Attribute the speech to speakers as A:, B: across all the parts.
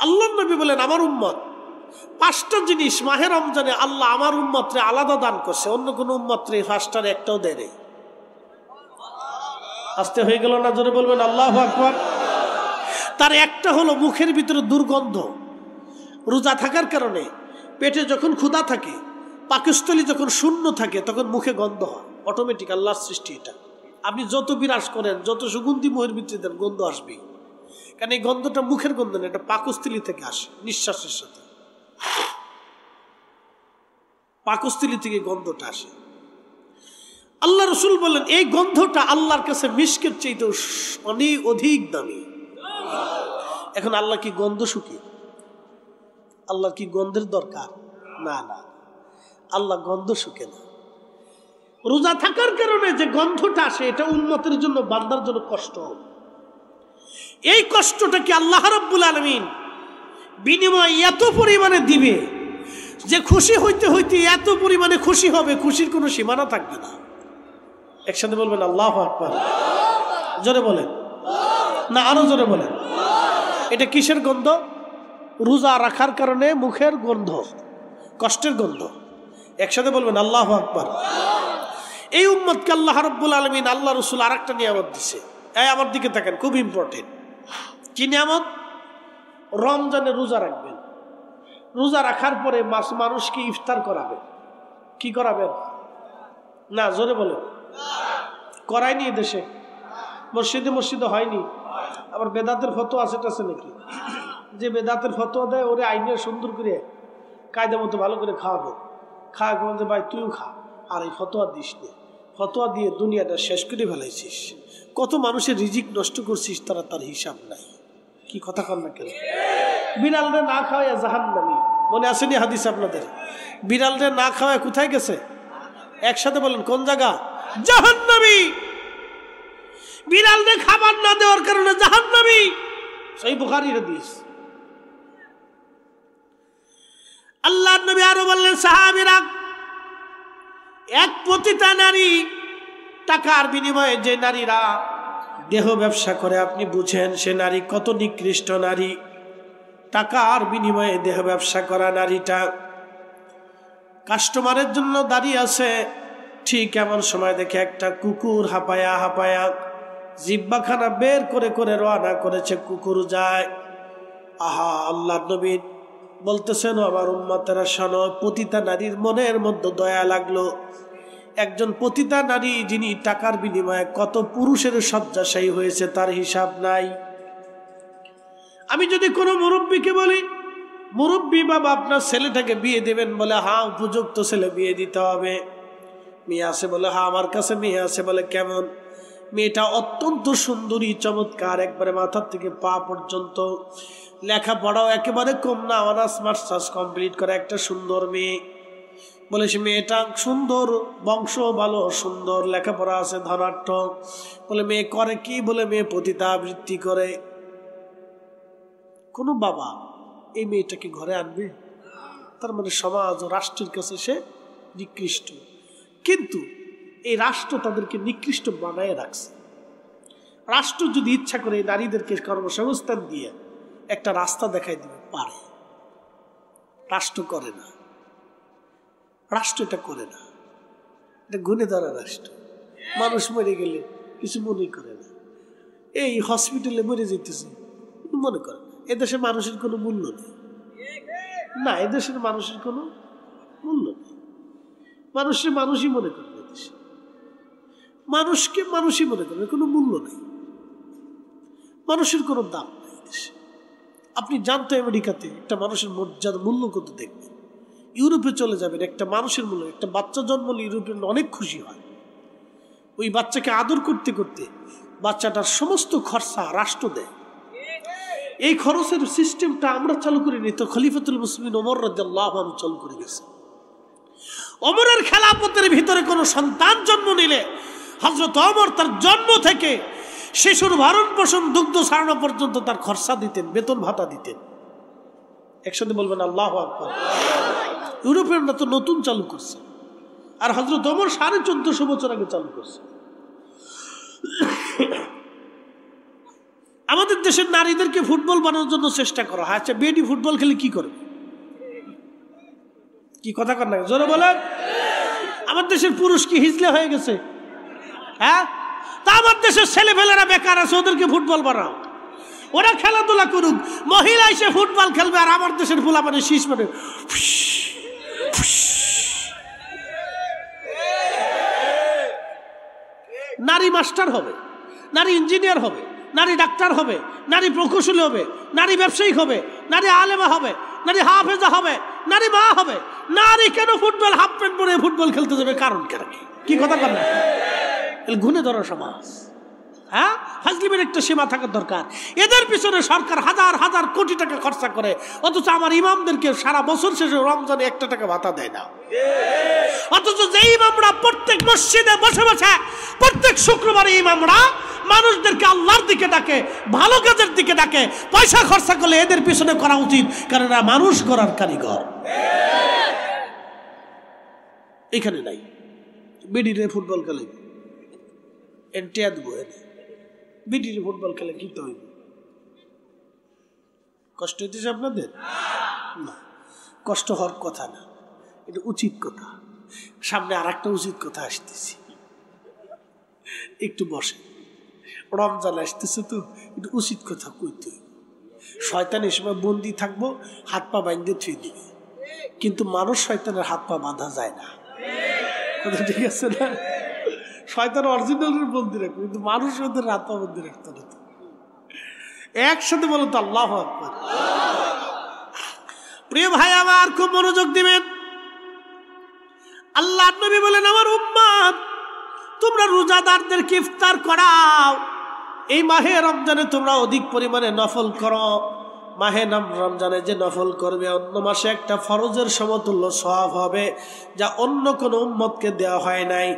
A: আল্লাহর নবী বলেন আমার উম্মত 5টা জিনিস মাহে রমজানে আল্লাহ আমার উম্মতরে আলাদা দান করছে, অন্য কোন উম্মতরে 5টার একটাও দেয় নাই। আস্তে হয়ে গেল না? জোরে বলবেন আল্লাহু আকবার। তার একটা হলো মুখের ভিতরে দুর্গন্ধ। রোজা থাকার কারণে পেটে যখন ক্ষুধা থাকে, পাকস্থলী যখন শূন্য থাকে, তখন মুখে গন্ধ হয় অটোমেটিক, আল্লাহর সৃষ্টি এটা। আপনি যত বিরাজ করেন, যত সুগন্ধি মুখের ভিতরে দেন, গন্ধ আসবে। কারণ এই গন্ধটা মুখের গন্ধ না, এটা পাকস্থলী থেকে আসে, নিঃশ্বাসের সাথে পাকস্থলী থেকে গন্ধটা আসে। আল্লাহ রসুল বলেন এই গন্ধটা আল্লাহর কাছে মিশকের চাইতে অনেক অধিক দামি। এখন আল্লাহ কি গন্ধ শুকি? আল্লাহ কি গন্ধের দরকার? না না, আল্লাহ গন্ধ শুকে না। রোজা থাকার কারণে যে গন্ধটা আসে, এটা উম্মতের জন্য, বান্দার জন্য কষ্ট। এই কষ্টটা কি আল্লাহ রাব্বুল আলামিন বিনিময় এত পরিমাণে দিবে যে খুশি হইতে হইতে এত পরিমাণে খুশি হবে, খুশির কোনো সীমানা থাকবে না। একসাথে বলবেন আল্লাহু আকবার। জোরে বলেন না, আরো জোরে বলেন। এটা কিসের গন্ধ? রোজা রাখার কারণে মুখের গন্ধ, কষ্টের গন্ধ। একসাথে বলবেন আল্লাহু আকবার। এই উম্মতকে আল্লাহ রাব্বুল আলামিন, আল্লাহ রাসূল আরেকটা নিয়ামত দিছে। এই আমার দিকে তাকান, খুব ইম্পর্টেন্ট। কি নিয়ামত? রমজানে রোজা রাখবেন, রোজা রাখার পরে মানুষকে ইফতার করাবেন। কি করাবেন? না, জোরে বলেন। করায়নি দেশে, মসজিদে মসজিদে হয়নি। আবার বেদাতের ফতোয়া আছে নাকি, যে বেদাতের ফতোয়া দেয় ওরে আইনে সুন্দর করে কায়দা মতো ভালো করে খাওয়াবো, খাওয়া যে ভাই তুইও খা, আর এই ফতোয়া দিস নে। ফতোয়া দিয়ে দুনিয়াটা শেষ করে ফেলাইছিস, কত মানুষের রিজিক নষ্ট করছিস, তার হিসাব নাই। কি কথা কর না কেন? বিড়ালরে না খাওয়ায় জাহান্নামী, মনে আসেনি হাদিস আপনাদের? বিড়ালরে না খাওয়ায় কোথায় গেছে? একসাথে বলেন কোন জায়গা? জাহান্নামী। বিড়ালরে খাবার না দেওয়ার কারণে জাহান্নামী। সেই বুখারীর হাদিস। আল্লাহর নবী আরো বললেন, সাহাবীরা, এক পতিতা নারী, টাকার বিনিময়ে যে নারীরা দেহ ব্যবসা করে, আপনি বুঝেন সে নারী কত নিকৃষ্ট নারী। টাকার বিনিময়ে দেহ ব্যবসা করা নারীটা কাস্টমারের জন্য দাঁড়িয়ে আছে, ঠিক এমন সময় দেখে একটা কুকুর হাঁপায়া হাঁপায়া জিহ্বাখানা বের করে করে রওনা করেছে, কুকুর যায়। আহা, আল্লাহর নবী বলতেছেন, আমার উম্মতেরা শোনো, পতিতা নারীর মনের মধ্যে দয়া লাগলো। একজন পতিতা নারী যিনি টাকার বিনিময়ে কত পুরুষের শয্যাশায়ী হয়েছে, তার হিসাব নাই। আমি যদি কোনো মুরব্বীকে বলি, মুরব্বী বাবা আপনার ছেলেটাকে বিয়ে দেবেন, বলে হ্যাঁ উপযুক্ত ছেলে, বিয়ে দিতে হবে। মেয়ে আছে? বলে হ্যাঁ আমার কাছে মেয়ে আছে। বলে কেমন? মেয়েটা অত্যন্ত সুন্দরী, চমৎকার, একবারে মাথার থেকে পা পর্যন্ত, লেখাপড়াও একেবারে কম না, অনার্স মাস্টার্স কমপ্লিট করে একটা সুন্দর মেয়ে। বলে সে মেয়েটা সুন্দর, বংশ ভালো, সুন্দর, লেখাপড়া আছে, ধনাঢ্য। বলে মেয়ে করে কি? বলে মেয়ে পতিতা আবৃত্তি করে। কোনো বাবা এই মেয়েটাকে ঘরে আনবে? তার মানে সমাজ ও রাষ্ট্রের কাছে সে নিকৃষ্ট। কিন্তু এই রাষ্ট্র তাদেরকে নিকৃষ্ট বানায় রাখছে। রাষ্ট্র যদি ইচ্ছা করে নারীদেরকে কর্মসংস্থান দিয়ে একটা রাস্তা দেখাই দিতে পারে, রাষ্ট্র করে না। রাষ্ট্র এটা করে না, এটা গুণে ধরা রাষ্ট্র। মানুষ মরে গেলে কিছু মনে করে না, এই হসপিটালে মরে যেতেছে মনে করে না। এদেশে মানুষের কোনো মূল্য নেই। না, এদেশের মানুষের কোনো মূল্য নেই। মানুষের মানুষই মনে করে, এদেশে মানুষকে মানুষই মনে করে, কোনো মূল্য নেই। মানুষের কোনো দাম নেই দেশে। আপনি জানতো আমেরিকাতে একটা মানুষের মর্যাদা মূল্য কত দেখবেন। ইউরোপে চলে যাবেন, একটা মানুষের মূল্য, একটা বাচ্চা জন্মলে ইউরোপে অনেক খুশি হয়। ওই বাচ্চাকে আদর করতে করতে বাচ্চাটার সমস্ত খরচা রাষ্ট্র দেয়। এই খরচের সিস্টেমটা আমরা চালু করিনি তো, খলিফাতুল মুসলিমিন ওমর রাদিয়াল্লাহু আনহু চালু করে গেছে। ওমরের খেলাফতের ভিতরে কোনো সন্তান জন্ম নিলে হযরত ওমর তার জন্ম থেকে শিশুর ভরণ পোষণ, দুগ্ধ ছাড়ানো পর্যন্ত তার খরচা দিতেন, বেতন ভাতা দিতেন। একসাথে বলবেন আল্লাহু আকবার। ইউরোপিয়ানরা তো নতুন চালু করছে, আর হযরত ওমর 1450 বছর আগে চালু করছে। আমাদের দেশের নারীদেরকে ফুটবল বানানোর জন্য চেষ্টা করা হয়। আচ্ছা, বেডি ফুটবল খেলে কি করবে? কি কথা কর না, জোরে বলেন। আমার দেশের পুরুষ কি হিজলে হয়ে গেছে? হ্যাঁ, তা আমার দেশের ছেলেপেলেরা বেকার আছে, ওদেরকে ফুটবল বানাও, ওরা খেলাধুলা করুক। মহিলা এসে ফুটবল খেলবে, আর আমার দেশের ফুলা মানে শীষ মানে নারী মাস্টার হবে, নারী ইঞ্জিনিয়ার হবে, নারী ডাক্তার হবে, নারী প্রকৌশলী হবে, নারী ব্যবসায়িক হবে, নারী আলেমা হবে, নারী হাফেজা হবে, নারী মা হবে। নারী কেন ফুটবল হাফ প্যান্ট পরে ফুটবল খেলতে যাবে? কারণ কেন? কি কথা বল না, গুণে ধরো সমাজ। হ্যাঁ, ফাজলিমের একটা সীমা থাকার দরকার। এদের পিছনে সরকার হাজার হাজার কোটি টাকা খরচা করে, অথচ আমার ইমামদেরকে সারা বছর শেষে রমজানে 1 টাকা ভাতা দেয় না। অথচ যে ইমামরা প্রত্যেক মসজিদে বসে বসে প্রত্যেক শুক্রবারে ইমামরা মানুষদেরকে আল্লাহর দিকে ডাকে, ভালো কাজের দিকে ডাকে, পয়সা খরচা করলে এদের পিছনে করা উচিত, কারণ এরা মানুষ করার কারিগর। এখানে নাই বিডিরে ফুটবল খেলে এনটিয়া দেবো, বিডিরে ফুটবল খেলে কি তো হইব? কষ্ট হইতেছে আপনাদের? না, কষ্ট হওয়ার কথা না, এটা উচিত কথা। সামনে আর একটা উচিত কথা আসতেছি, একটু বসে। রমজান আসতেছে তো একটু উচিত কথা কইতে হইব। শয়তান এই সময় বন্দি থাকবো, হাত পা বাঁধতে থুই দিবে, কিন্তু মানুষ শয়তানের হাত পা বাঁধা যায় না। কথা ঠিক আছে না? শয়তান অরিজিনালের বন্দি রাখবে, কিন্তু মানুষ ওদের হাত পা বন্দি রাখতে না। একসাথে বলো তো আল্লাহু আকবার। প্রিয় ভাই আমার, খুব মনোযোগ দিবেন। আল্লাহর নবী বলেন, আমার উম্মত তোমরা রোজাদারদেরকে ইফতার করাও। এই মাহে রমজানে তোমরা অধিক পরিমাণে নফল করো। মাহে রমজানে যে নফল করবে, অন্য মাসে একটা ফরজের সমতুল্য সওয়াব হবে, যা অন্য কোনো উম্মতকে দেওয়া হয় নাই।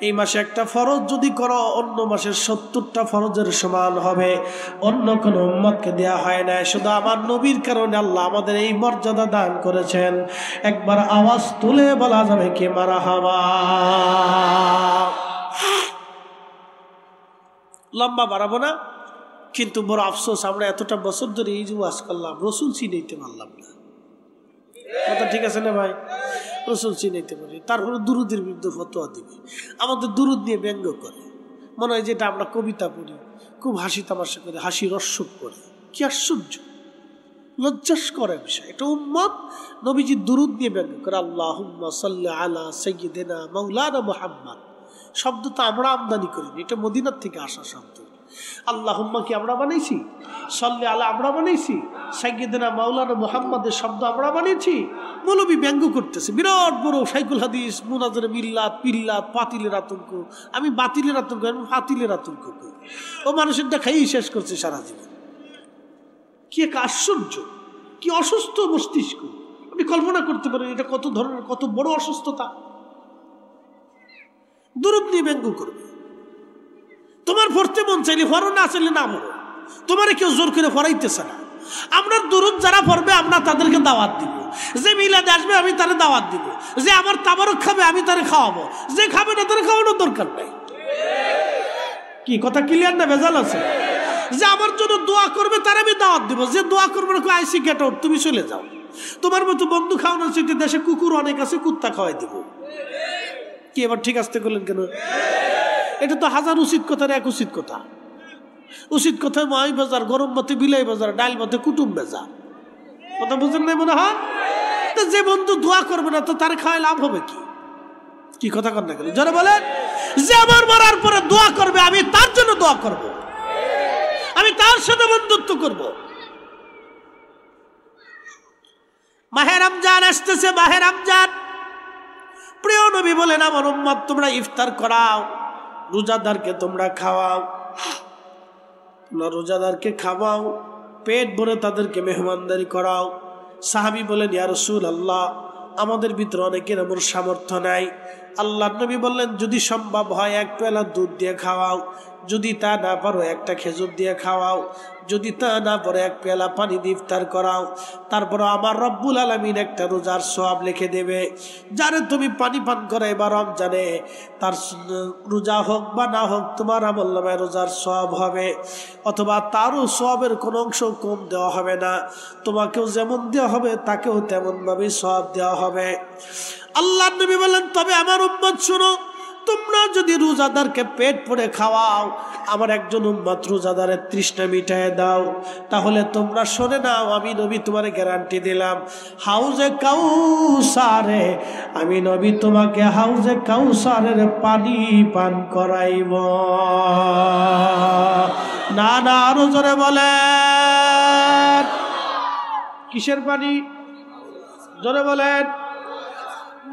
A: এই মাসে একটা ফরজ যদি করো, অন্য মাসের 70টা ফরজের সমান হবে, অন্য কোনো উম্মতকে দেওয়া হয় নাই। শুধু আমার নবীর কারণে আল্লাহ আমাদের এই মর্যাদা দান করেছেন। একবার আওয়াজ তুলে বলা যাবে কি মারহাবা। লম্বা বাড়াবো না, কিন্তু বড় আফসোস, আমরা এতটা বছর ধরে এই যে ওয়াজ করলাম, রসুল চিনাইতে পারলাম না। কথা ঠিক আছে না ভাই? রসুল চিনাইতে পারি, তারপরে দুরুদের বিরুদ্ধে ফতোয়া দিবে, আমাদের দুরুদ নিয়ে ব্যঙ্গ করে, মনে হয় যেটা আমরা কবিতা পড়ি, খুব হাসি তামাশা করে, হাসি রস্যক করে। কি আশ্চর্য, লজ্জাস্কর বিষয়। এটা উম্মত নবীজির দুরুদ নিয়ে ব্যঙ্গ করে। আল্লাহুম্মা সাল্লি আলা সাইয়্যিদিনা মাওলানা মুহাম্মদ শব্দ তো আমরা আমদানি করিনি, এটা মদিনার থেকে আসা শব্দ। আল্লাহুম্মা কি আমরা বানাইছি? সাল্লি আলা আমরা বানাইছি? সাইয়্যিদিনা মাওলানা মুহাম্মদের শব্দ আমরা বানিয়েছি? মৌলবী ব্যঙ্গ করতেছে, বিরাট বড় শাইখুল হাদিস, মুনাজারে মিল্লাত, পিল্লাত, পাতিলের আতঙ্ক। আমি বাতিলের আতঙ্ক, আমি ফাতিলের আতঙ্ক করি। ও মানুষেরটা খাইয়ে শেষ করছে সারা জীবন। কি এক আশ্চর্য, কি অসুস্থ মস্তিষ্ক! আপনি কল্পনা করতে পারেন এটা কত ধরনের, কত বড় অসুস্থতা। দুরুদ নিয়ে ব্যঙ্গ করবে। তোমার পড়তে মন চাইলে পড়ো, না চাইলে না পড়ো, তোমার কেউ জোর করে পড়াইতেছে না। আমরা দুরুদ যারা পড়বে আমরা তাদেরকে দাওয়াত দিব। যে মিলাদে আসবে আমি তারে দাওয়াত দিব। যে আমার তাবারক খাবে আমি তারে খাওয়াবো। যে খাবে না তারে খাওয়ানোর দরকার নাই। কি কথা ক্লিয়ার না ভেজাল আছে? যে আমার জন্য দোয়া করবে তার আমি দাওয়াত দিব। যে দোয়া করবে না, আইসি গেট আউট, তুমি চলে যাও। তোমার মতো বন্ধু খাওয়ানোর চাইতে দেশে কুকুর অনেক আছে, কুত্তা খাওয়াই দিব। কি এবার ঠিক আসতে করলেন কেন? এটা তো হাজার উচিত কথার এক উচিত কথা। উচিত কথায় মাই বাজার, গরম মতে বিলাই বাজার, ডাইল মতে কুটুম বাজার। কথা বুঝেন নাই মনে হয়? তো যে বন্ধু দোয়া করবে না তো তার খাওয়াই লাভ হবে কি? কি কথা কর না কেন? যারা বলেন যে আমার মরার পরে দোয়া করবে, আমি তার জন্য দোয়া করব, আমি তার সাথে বন্ধুত্ব করব। মাহে রমজান আসতেছে, মাহে রমজান। প্রিয় নবী বলেন, আমার উম্মত তোমরা ইফতার করাও, রোজাদারকে তোমরা খাওয়াও। তোমরা রোজাদারকে খাওয়াও, পেট ভরে তাদেরকে মেহমানদারি করাও। সাহাবী বলেন, ইয়া রাসূলুল্লাহ, আমাদের ভিতরে অনেকের এমন সামর্থ্য নাই, আল্লাহর নবী বললেন যদি সম্ভব হয় এক পেলা দুধ দিয়ে খাওয়াও, যদি তা না পারো একটা খেজুর দিয়ে খাওয়াও, যদি তা না পারো এক পেলা পানি দিয়ে ইফতার করাও, তারপর আমার রব্বুল আলামিন একটা রোজার সওয়াব লিখে দেবে। যারে তুমি পানি পান করাইবা রমজানে, তার রোজা হোক বা না হোক তোমার আমলনামায় রোজার সওয়াব হবে, অথবা তারও সওয়াবের কোনো অংশ কম দেওয়া হবে না। তোমাকেও যেমন দেওয়া হবে তাকেও তেমনভাবে সওয়াব দেওয়া হবে। আল্লাহর নবী বলেন তবে আমার উম্মত শুনো, তোমরা যদি রোজাদারকে পেট ভরে খাওয়াও, আমার একজন উম্মত রোজাদারের তৃষ্ণা মিটায় দাও, তাহলে তোমরা শুনে নাও, আমি নবী তোমার গ্যারান্টি দিলাম, হাউজে কাউসারে আমি নবী তোমাকে হাউজে কাউসারের পানি পান করাইব। না না, আরো জোরে বলেন। কিসের পানি? জোরে বলেন।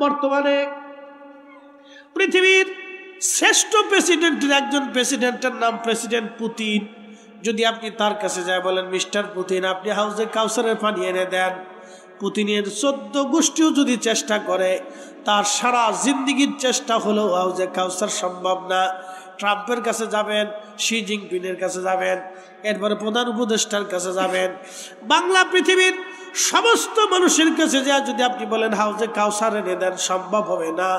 A: বর্তমানে পৃথিবীর শ্রেষ্ঠ প্রেসিডেন্টের একজন প্রেসিডেন্টের নাম প্রেসিডেন্ট পুতিন। যদি আপনি তার কাছে যায় বলেন, মিস্টার পুতিন আপনি হাউজে কাউসারের পানি এনে দেন, পুতিনের 14 গোষ্ঠীও যদি চেষ্টা করে, তার সারা জিন্দিগির চেষ্টা হলেও হাউজে কাউসার সম্ভব না। ট্রাম্পের কাছে যাবেন, শি জিনপিংয়ের কাছে যাবেন, এরপরে প্রধান উপদেষ্টার কাছে যাবেন, বাংলা পৃথিবীর সমস্ত মানুষের কাছে যা যদি আপনি বলেন হাউজে কাউসার এনে দেন, সম্ভব হবে না।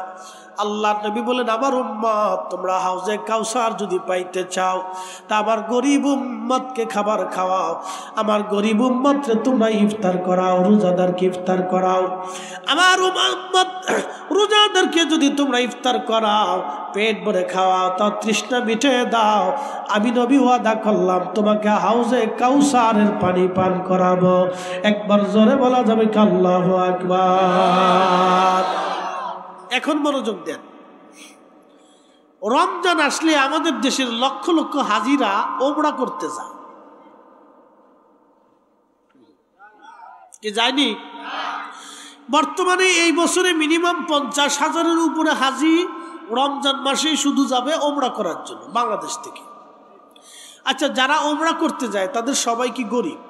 A: আল্লাহর নবী বলেন আমার উম্মত তোমরা হাউজে কাউসার যদি পাইতে চাও, তা আমার গরিব উম্মতকে খাবার খাওয়াও, আমার গরিব উম্মতকে তোমরা ইফতার করাও, রোজাদারকে ইফতার করাও। আমার উম্মত রোজাদারকে যদি তোমরা ইফতার করাও, পেট ভরে খাওয়াও, তা তৃষ্ণা মিটে দাও, আমি নবী ওয়াদা করলাম তোমাকে হাউজে কাউসারের পানি পান করাবো। একবার জোরে বলা যাবে কি আল্লাহু আকবার। এখন মনোযোগ দেন, রমজান আসলে আমাদের দেশের লক্ষ লক্ষ হাজিরা ওমরা করতে যায়, কি যায়নি? বর্তমানে এই বছরে মিনিমাম 50,000-এর উপরে হাজি রমজান মাসেই শুধু যাবে ওমরা করার জন্য বাংলাদেশ থেকে। আচ্ছা, যারা ওমরা করতে যায় তাদের সবাই কি গরিব?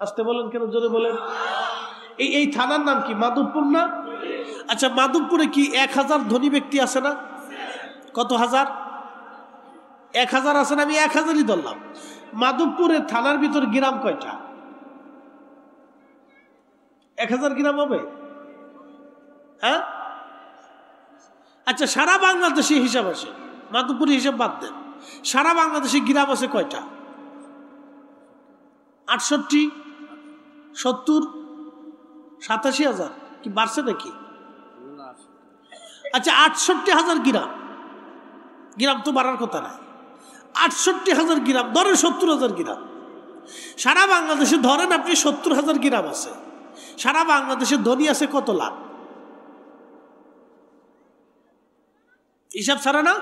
A: আসতে বলেন কেন, জোরে বলেন। এই থানার নাম কি? মাধবপুর না? আচ্ছা, মাধবপুরে কি 1000 ধনী ব্যক্তি আছে না? কত হাজার? 1000 আছে না? আমি 1000ই ধরলাম। মাধবপুরে থানার ভিতর গ্রাম কয়টা? 1000 গ্রাম হবে? হ্যাঁ, আচ্ছা, সারা বাংলাদেশে হিসাব আছে, মাধবপুরে হিসাব বাদ দেন, সারা বাংলাদেশে গ্রাম আছে কয়টা? 68, 70, 87,000 কি বাড়ছে নাকি? আচ্ছা, 68,000 গ্রাম। গ্রাম তো বাড়ার কথা না। 68,000 গ্রাম, ধরেন 70,000 গ্রাম। সারা বাংলাদেশে ধরেন আপনি 70,000 গ্রাম আছে। সারা বাংলাদেশে ধনী আছে কত লাখ? হিসাব ছাড়া না?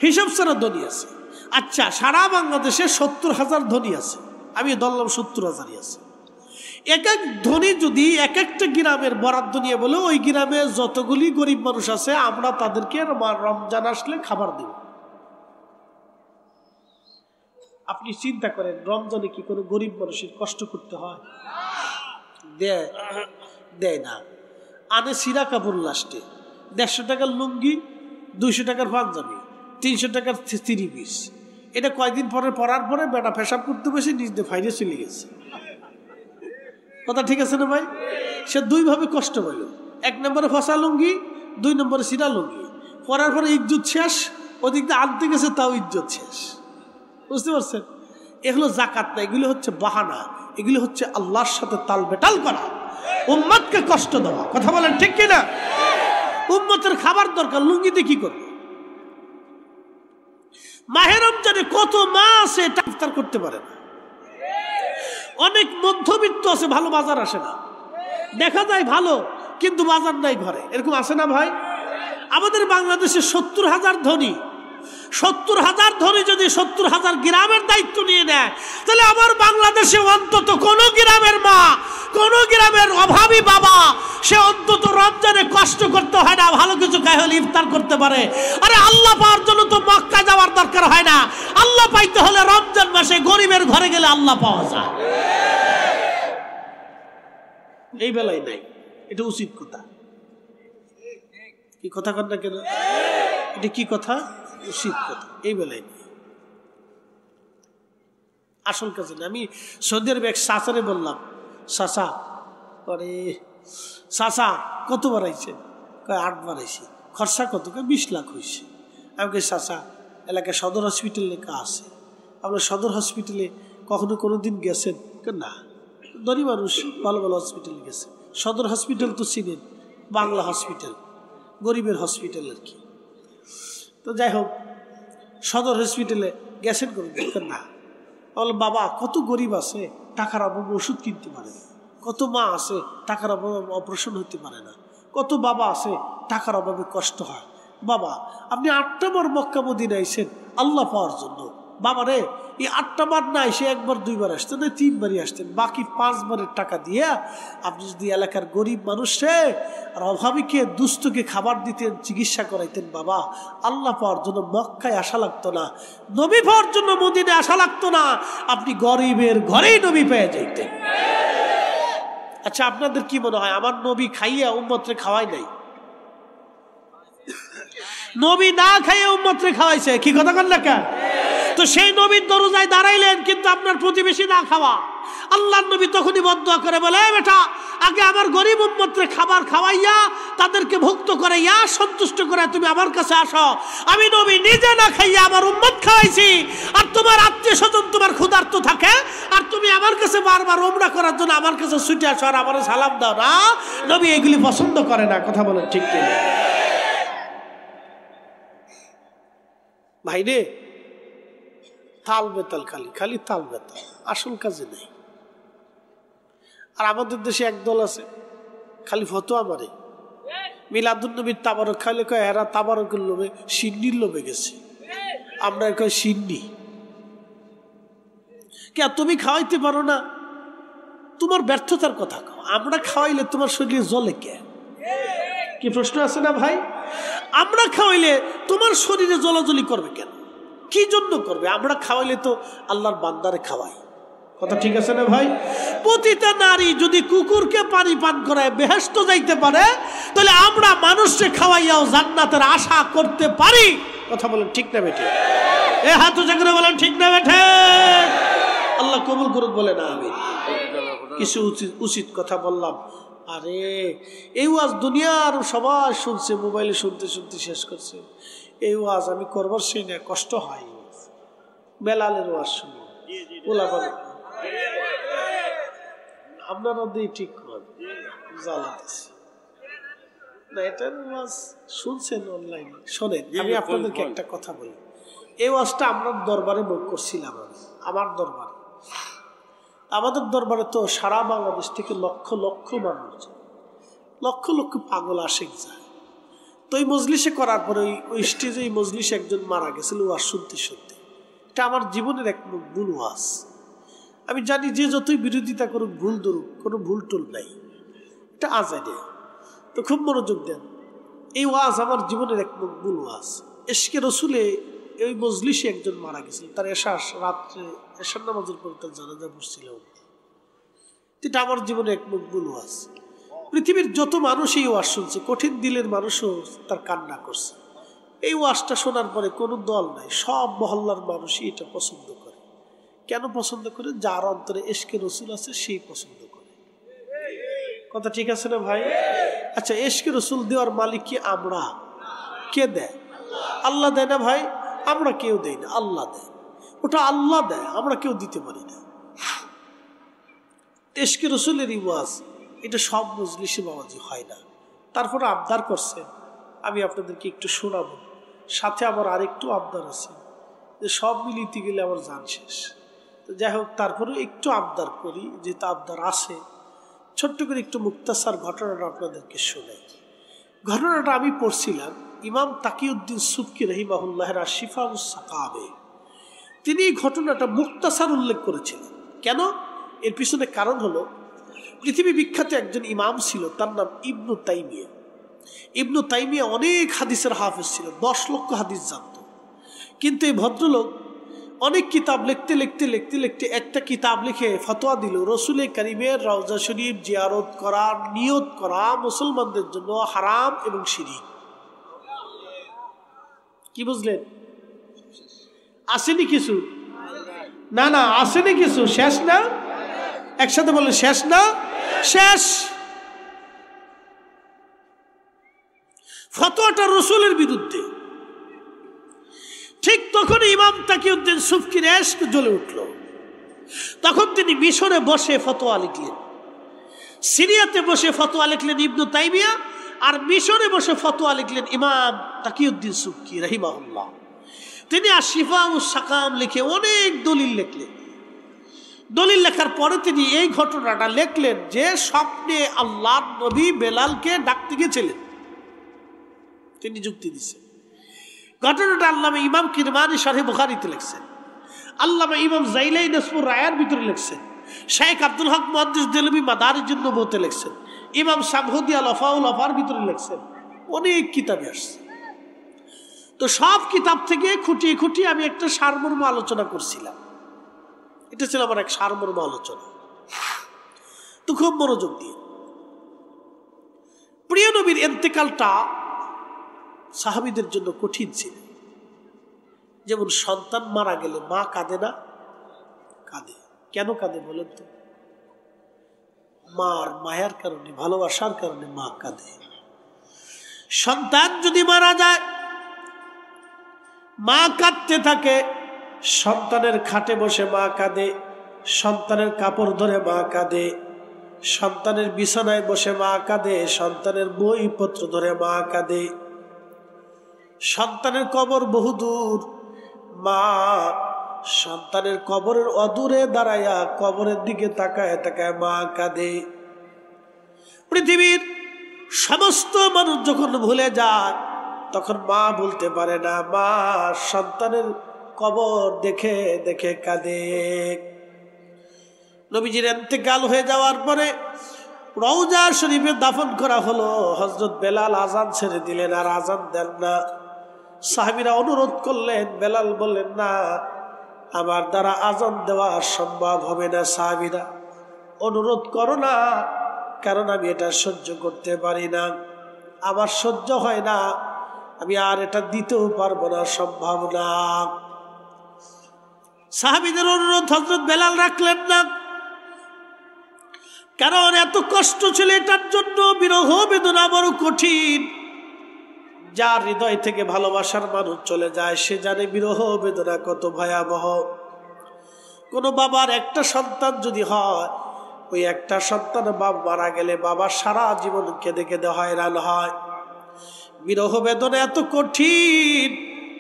A: হিসাব ছাড়া ধনী আছে। আচ্ছা, সারা বাংলাদেশে 70,000 ধনী আছে, আমি ধরলাম 70,000ই আছে। এক এক ধনী যদি এক একটা গ্রামের বরাদ্দ নিয়ে বলে ওই গ্রামে যতগুলি গরিব মানুষ আছে আমরা তাদেরকে রমজান আসলে খাবার দেব। আপনি চিন্তা করেন, রমজানে কি কোনো গরিব মানুষের কষ্ট করতে হয়? দেয় না। আনে সিরা কাপড় লাস্টে 150 টাকার লুঙ্গি, 200 টাকার পাঞ্জাবি, 300 টাকার 3 পিস। এটা কয়েকদিন পরে পরার পরে বেটা পেশাব করতে বসে নিজ দিয়ে ফাইরে চলে গেছে। কথা ঠিক আছে না ভাই? সে দুইভাবে কষ্ট পাইল, 1 নম্বরে ফসা লুঙ্গি, 2 নম্বরে সিরা লুঙ্গি। পরার পরে ইজ্জত শেষ, ওদিক দিয়ে আনতে গেছে তাও ইজ্জত শেষ। বুঝতে পারছেন? এগুলো জাকাত না, এগুলো হচ্ছে বাহানা, এগুলো হচ্ছে আল্লাহর সাথে তাল বেটাল করা, উম্মতকে কষ্ট দেওয়া। কথা বলেন ঠিক কিনা? উম্মতের খাবার দরকার, লুঙ্গিতে কি করবে? মাহে রমজানে কত মা আছে এটা ইফতার করতে পারে না। অনেক মধ্যবিত্ত আছে, ভালো বাজার আসে না, দেখা যায় ভালো কিন্তু বাজার নাই ঘরে, এরকম আছে না ভাই? আমাদের বাংলাদেশে 70,000 ধনী, 70,000 ধনী যদি 70,000 গ্রামের দায়িত্ব নিয়ে নেয়, তাহলে আমার বাংলাদেশে অন্তত কোন গ্রামের মা, কোন গ্রামের অভাবী বাবা, সে অন্তত রমজানে কষ্ট করতে হয় না, ভালো কিছু খাই হলে ইফতার করতে পারে। আরে আল্লাহ পাওয়ার জন্য তো মক্কা যাওয়ার দরকার হয় না, আল্লাহ পাইতে হলে রমজান মাসে গরিবের ঘরে গেলে আল্লাহ পাওয়া যায়। এই বেলায় নাই, এটা উচিত কথা। কি কথা কন না কেন? এটা কি কথা? উচিত কথা। এই বেলায় আসল কাজে না। আমি সৌদি আরবে এক চাচারে বললাম, চাচা, পরে চাচা কত বাড়াইছে? 8 বাড়াইছি। খরচা কত? 20 লাখ হয়েছে। আমাকে চাচা এলাকায় সদর হসপিটাল লেখা আছে, আপনার সদর হসপিটালে কখনো কোনো দিন গেছেন? না, ধনী মানুষ ভালো ভালো হসপিটালে গেছে। সদর হসপিটাল তো চিনেন, বাংলা হসপিটাল, গরিবের হসপিটাল আর কি। তো যাই হোক, সদর হসপিটালে গেছেন কোনো দিন? না। বলে বাবা, কত গরিব আছে টাকার অভাবে ওষুধ কিনতে পারে না, কত মা আছে টাকার অভাবে অপারেশন হতে পারে না, কত বাবা আছে টাকার অভাবে কষ্ট হয়। বাবা, আপনি 8টা বার মক্কা মদিনা আইছেন আল্লাহ পাওয়ার জন্য। বাবা রে, এই 8টা বার না এসে 1 বার 2 বার আসতেন, 3 বারই আসতেন, বাকি 5 বারের টাকা দিয়ে আপনি যদি এলাকার গরিব মানুষে আর অভাবীকে দুস্থকে খাবার দিতেন, চিকিৎসা করাইতেন, বাবা আল্লাহ পাওয়ার জন্য মক্কায় আসা লাগতো না, নবী পাওয়ার জন্য মদিনায় আসা লাগতো না, আপনি গরিবের ঘরেই নবী পেয়ে যাইতেন। আচ্ছা, আপনাদের কি মনে হয় আমার নবী খাইয়া উম্মতরে খাওয়াই নাই? নবী না খাইয়া উম্মতরে খাওয়াইছে। কি কথা কন না কেন? তো সেই নবীর দরজায় দাঁড়াইলেন, কিন্তু আপনার প্রতিবেশী না খাওয়া। আল্লাহর নবী তখনই বদদুয়া করে বলে, বেটা আগে আমার গরিব উম্মতরে খাবার খাওয়াইয়া তাদেরকে ভুক্ত করাইয়া সন্তুষ্ট করে তুমি আমার কাছে আসো। আমি নবী নিজে না খাইয়া আমার উম্মত খাওয়াইছি, আর তোমার আত্মীয় স্বজন তোমার ক্ষুধার্ত থাকে, আর তুমি আমার কাছে বারবার ওমরা করার জন্য আমার কাছে ছুটে আসো আর আমার সালাম দাও না। নবী এগুলি পছন্দ করে না। কথা বলেন ঠিক কি? ভাই রে, তাল বেতাল, খালি খালি তাল বেতাল, আসল কাজে নেই। আর আমাদের দেশে একদল আছে খালি ফতোয়া মারে, মিলাদুন্নবীর তাবারক খাইলে কয় এরা তাবারকের লোভে সিন্নির লোভে গেছে, আমরা কয় সিন্নি। কে তুমি খাওয়াইতে পারো না? তোমার ব্যর্থতার কথা কও। আমরা খাওয়াইলে তোমার শরীরে জ্বলে কে? কি প্রশ্ন আছে না ভাই? আমরা খাওয়াইলে তোমার শরীরে জ্বলাজ্বলি করবে কেন? কি জন্য করবে? আমরা খাওয়াইলে তো আল্লাহর বান্দারে খাওয়াই। কথা ঠিক আছে না ভাই? প্রতিটা নারী যদি কুকুরকে পানি পান করায় বেহেশত যাইতে পারে, তাহলে আমরা মানুষকে খাওয়াইয়াও জান্নাতের আশা করতে পারি। কথা বলেন ঠিক না বেঠে? এ হাত উঁচা করে বলেন ঠিক না বেঠে? আল্লাহ কবুল করুক বলে না। আমি কিছু উচিত কথা বললাম। আরে এই ওয়াজ দুনিয়ার সবাই শুনছে, মোবাইলে শুনতে শুনতে শেষ করছে। এই ওয়াজ আমি করবার সেই না, কষ্ট হয়। বেলালের ওয়াজ শুনো, আপনারা দিয়ে ঠিক করেন, জ্বালাতেছে না। এটার ওয়াজ শুনছেন অনলাইনে, শোনেন। আমি আপনাদেরকে একটা কথা বলি, এই ওয়াজটা আমরা দরবারে মুখ করছিলাম। আমার দরবারে, আমাদের দরবারে তো সারা বাংলাদেশ থেকে লক্ষ লক্ষ মানুষ, লক্ষ লক্ষ পাগল আশিক যায়। তো এই মজলিসে করার পরে ওই স্টেজে এই মজলিসে একজন মারা গেছিল ওয়াজ শুনতে শুনতে। এটা আমার জীবনের এক ভুল ওয়াজ। আমি জানি যে যতই বিরোধিতা করুক, ভুল ধরুক, কোনো ভুল টুল নাই, এটা আজাদে। তো খুব মনোযোগ দেন, এই ওয়াজ আমার জীবনের এক ভুল ওয়াজ। এশকে রসুলে ওই মজলিসে একজন মারা গেছিল, তার রাত্রে এশার নামাজের পরে তার জানাজা পড়ছিল। এটা আমার জীবনে এক মকবুল ওয়াজ। পৃথিবীর যত মানুষ এই ওয়াজ শুনছে, কঠিন দিলের মানুষও তার কান্না করছে। এই ওয়াজটা শোনার পরে কোনো দল নাই, সব মহল্লার মানুষই এটা পছন্দ করে। কেন পছন্দ করে? যার অন্তরে এশকে রসুল আছে সেই পছন্দ করে। কথা ঠিক আছে না ভাই? আচ্ছা, এশকে রসুল দেওয়ার মালিক কি? আমরা। কে দেয়? আল্লাহ দেয় না ভাই? আমরা কেউ দেই না, আল্লাহ দেয়। ওটা আল্লাহ দেয়, আমরা কেউ দিতে পারি না। এশকে রসুলের ওয়াজ এটা সব মজলিসে বাবাজি হয় না। তারপরে আবদার করছেন, আমি আপনাদেরকে একটু শোনাবো। সাথে আমার আরেকটু আবদার আছে, যে সব মিলিতে গেলে আমার জান শেষ। তো যাই হোক, তারপরেও একটু আবদার করি, যেহেতু আবদার আছে। ছোট্ট করে একটু মুক্তাসার ঘটনাটা আপনাদেরকে শোনাই। ঘটনাটা আমি পড়ছিলাম ইমাম তাকিউদ্দিন সুবকি রহিমাহুল্লাহের শিফাউস সাকাবে। তিনি এই ঘটনাটা মুক্তাসার উল্লেখ করেছিলেন। কেন? এর পিছনে কারণ হলো, পৃথিবী বিখ্যাত একজন ইমাম ছিল, তার নাম ইবনু তাইমিয়া। ইবনু তাইমিয়া অনেক হাদিসের হাফেজ ছিল, 10 লক্ষ হাদিস জানত। কিন্তু এই ভদ্রলোক অনেক কিতাব লিখতে লিখতে লিখতে লিখতে একটা কিতাব লিখে ফতোয়া দিল, রসুলের কারিমের রওজা শরীফ জিয়ারত করার নিয়ত করা মুসলমানদের জন্য হারাম এবং শিরক। কি বুঝলেন? আসেনি কিছু? না না, আসেনি কিছু। শেষ না? একসাথে বলে শেষ না? শেষ। ফতোয়াটা রসুলের বিরুদ্ধে। ঠিক তখন ইমাম তাকিউদ্দিন সুবকির এশক জ্বলে উঠল। তখন তিনি মিশরে বসে ফতোয়া লিখলেন, সিরিয়াতে বসে ফতোয়া লিখলেন ইবনু তাইমিয়া, আর মিশরে বসে ফতোয়া লিখলেন ইমাম তাকিউদ্দিন সুবকি রাহিমাহুল্লাহ। তিনি আশিফাউস সাকাম লিখে অনেক দলিল লিখলেন। দলিল লেখার পরে তিনি এই ঘটনাটা লিখলেন যে স্বপ্নে আল্লাহর নবী বেলালকে ডাকতে গিয়েছিলেন। তিনি যুক্তি দিচ্ছেন। ঘটনাটা আল্লামা ইমাম কিরমানি শরহে বুখারীতে লিখছেন, আল্লামা ইমাম জাইলাই নাসপুর রায়ার ভিতরে লিখছেন, শেখ আব্দুল হক মুহাদ্দিস দেলভি মাদারিজুন নবুওয়াতে লিখছেন, ইমাম সামহুদি লফাউল লফার ভিতরে লিখছেন, অনেক কিতাবে আসছে। তো সব কিতাব থেকে খুঁটিয়ে খুঁটিয়ে আমি একটা সারমর্ম আলোচনা করছিলাম। এটা ছিল আমার এক সারমর্ম আলোচনা। তো খুব মনোযোগ দিয়ে, প্রিয় নবীর ইন্তেকালটা সাহাবীদের জন্য কঠিন ছিল। যেমন সন্তান মারা গেলে মা কাঁদে না? কাঁদে। কেন কাঁদে বলেন তো? মার মায়ার কারণে, ভালোবাসার কারণে মা কাঁদে। সন্তান যদি মারা যায় মা কাঁদতে থাকে। সন্তানের খাটে বসে মা কাঁদে, সন্তানের কাপড় ধরে মা কাঁদে, সন্তানের বিছানায় বসে মা কাঁদে, সন্তানের বইপত্র ধরে মা কাঁদে। সন্তানের কবর বহুদূর, মা সন্তানের কবরের অদূরে দাঁড়াইয়া কবরের দিকে তাকায় তাকায় মা কাঁদে। পৃথিবীর সমস্ত মানুষ যখন ভুলে যায় তখন মা বলতে পারে না, মা সন্তানের কবর দেখে দেখে কাঁদে। নবীজির ইন্তেকাল হয়ে যাওয়ার পরে রওজা শরীফে দাফন করা হলো। হযরত বেলাল আজান ছেড়ে দিলেন, আর আজান দেন না। সাহাবীরা অনুরোধ করলেন, বেলাল বললেন, না, আমার দ্বারা আজান দেওয়া সম্ভব হবে না। সাহাবীরা, অনুরোধ করো না, কারণ আমি এটা সহ্য করতে পারি না, আমার সহ্য হয় না, আমি আর এটা দিতেও পারবো না, সম্ভব না। সাহাবীদের অনুরোধ হযরত বেলাল রাখলেন না, কারণ এত কষ্ট ছিল এটার জন্য। বিরহ বেদনা বড় কঠিন। যার হৃদয় থেকে ভালোবাসার মানুষ চলে যায় সে জানে বিরহ বেদনা কত ভয়াবহ। কোনো বাবার একটা সন্তান যদি হয়, ওই একটা সন্তান বাবা মারা গেলে বাবা সারা জীবন কেঁদে কেঁদে হয়রান হয়। বিরহ বেদনা এত কঠিন,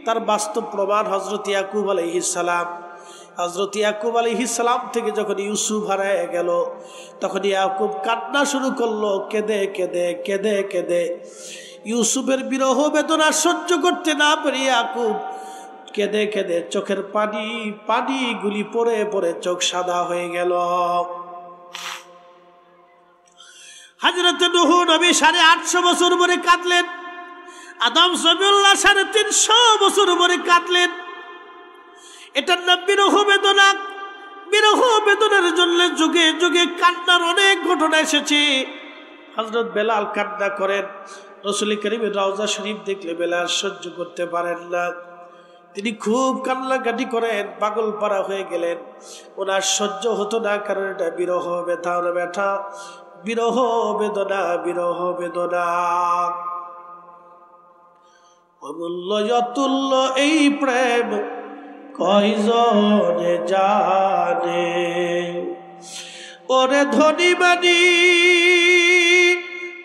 A: তার বাস্তব প্রমাণ হযরত ইয়াকুব আলাইহিস সালাম। হযরত ইয়াকুব আলাইহিস সালাম থেকে যখন ইউসুফ হারায় গেল, তখন ইয়াকুব কান্না শুরু করলো, কেঁদে কেঁদে কেঁদে কেঁদে। ইউসুফের বিরহ বেদনা সহ্য করতে না পেরে ইয়াকুব কেঁদে কেঁদে চোখের পানি গুলি পড়ে পড়ে চোখ সাদা হয়ে গেল। হযরত নূহ নবী 850 বছর ধরে কাঁদলেন। আদম সফিউল্লাহ 350 বছর ধরে কাঁদলেন। এটার নাম বিরহ বেদনা। বিরহ বেদনার জন্য যুগে যুগে কান্নার অনেক ঘটনা এসেছে। হযরত বেলাল কান্না করেন। রাসূল করিমের রওজা শরীফ দেখলে বেলাল সহ্য করতে পারেন না, তিনি খুব কান্নাকাটি করেন, পাগল পারা হয়ে গেলেন। ওনার সহ্য হতো না, কারণ এটা বিরহ ব্যথা, বিরহ বেদনা, বিরহ বেদনা। অমূল্য অতুল্য এই প্রেম কয়জনে জানে, ওরে ধনী মানি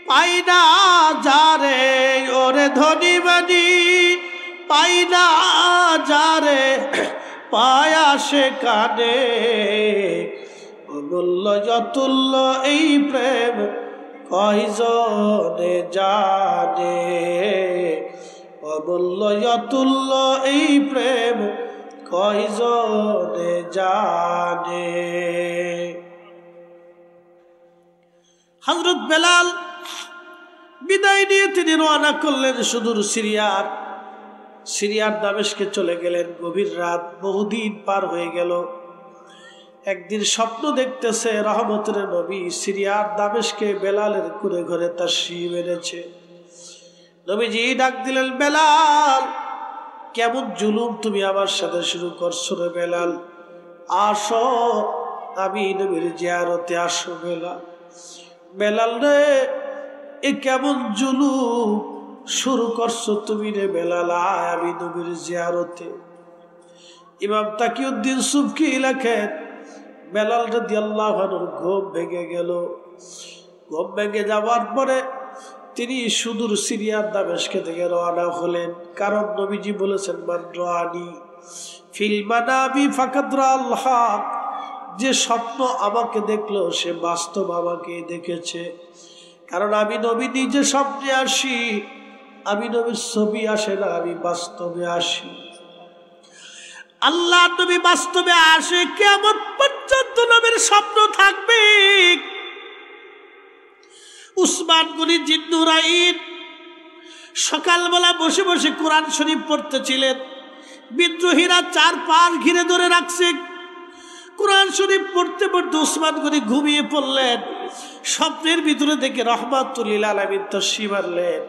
A: পাই না যারে, ওরে ধনী মানি পাই না যারে, পায়া সে কানে। অমূল্য অতুল্য এই প্রেম কয়জনে জানে, অমূল্য অতুল্য এই প্রেম কয়জনে জানে। হযরত বেলাল বিদায় নিয়ে তিনি রওনা করলেন সুদূর সিরিয়ার দামেস্কে চলে গেলেন। গভীর রাত, বহুদিন পার হয়ে গেল। একদিন স্বপ্ন দেখতেছে রহমতের নবী সিরিয়ার দামেস্কে বেলালের কুরে ঘরে তাশরীফ এনেছে। নবীজি ডাক দিলেন, বেলাল কেমন জুলুম তুমি আমার সাথে শুরু করছো রে বেলাল, আসো আমি নবীর জিয়ারতে আসো বেলাল। বেলাল রে এ কেমন জুলুম শুরু করছো তুমি রে বেলাল, আয় আমি নবীর জিয়ারতে। ইমাম তাকিউদ্দিন সুবকি লেখেন বেলাল রাদিয়াল্লাহু আনহুর ঘুম ভেঙে গেল। ঘুম ভেঙে যাওয়ার পরে তিনি সুদূর সিরিয়ার দামেস্কে থেকে রওনা হলেন। কারণ নবীজি বলেছেন মান রাআনি ফিল মানামি ফাকাদ রাআল হক, যে স্বপ্ন আমাকে দেখলো সে বাস্তব আমাকে দেখেছে। কারণ আমি নবী নিজে স্বপ্নে আসি, আমি নবীর ছবি আসে না, আমি বাস্তবে আসি। আল্লাহ নবী বাস্তবে আসে, কিয়ামত পর্যন্ত নবীর স্বপ্ন থাকবে। উসমান গনি জিন্নুরাইন সকালবেলা বসে বসে কোরআন শরীফ পড়তেছিলেন। বিদ্রোহীরা চারপাশ ঘিরে ধরে রাখছে। কোরআন শরীফ পড়তে পড়তে উসমান গনি ঘুমিয়ে পড়লেন। স্বপ্নের ভিতরে দেখে রহমাতুল লিল আলামিন তাশরিফ আনলেন।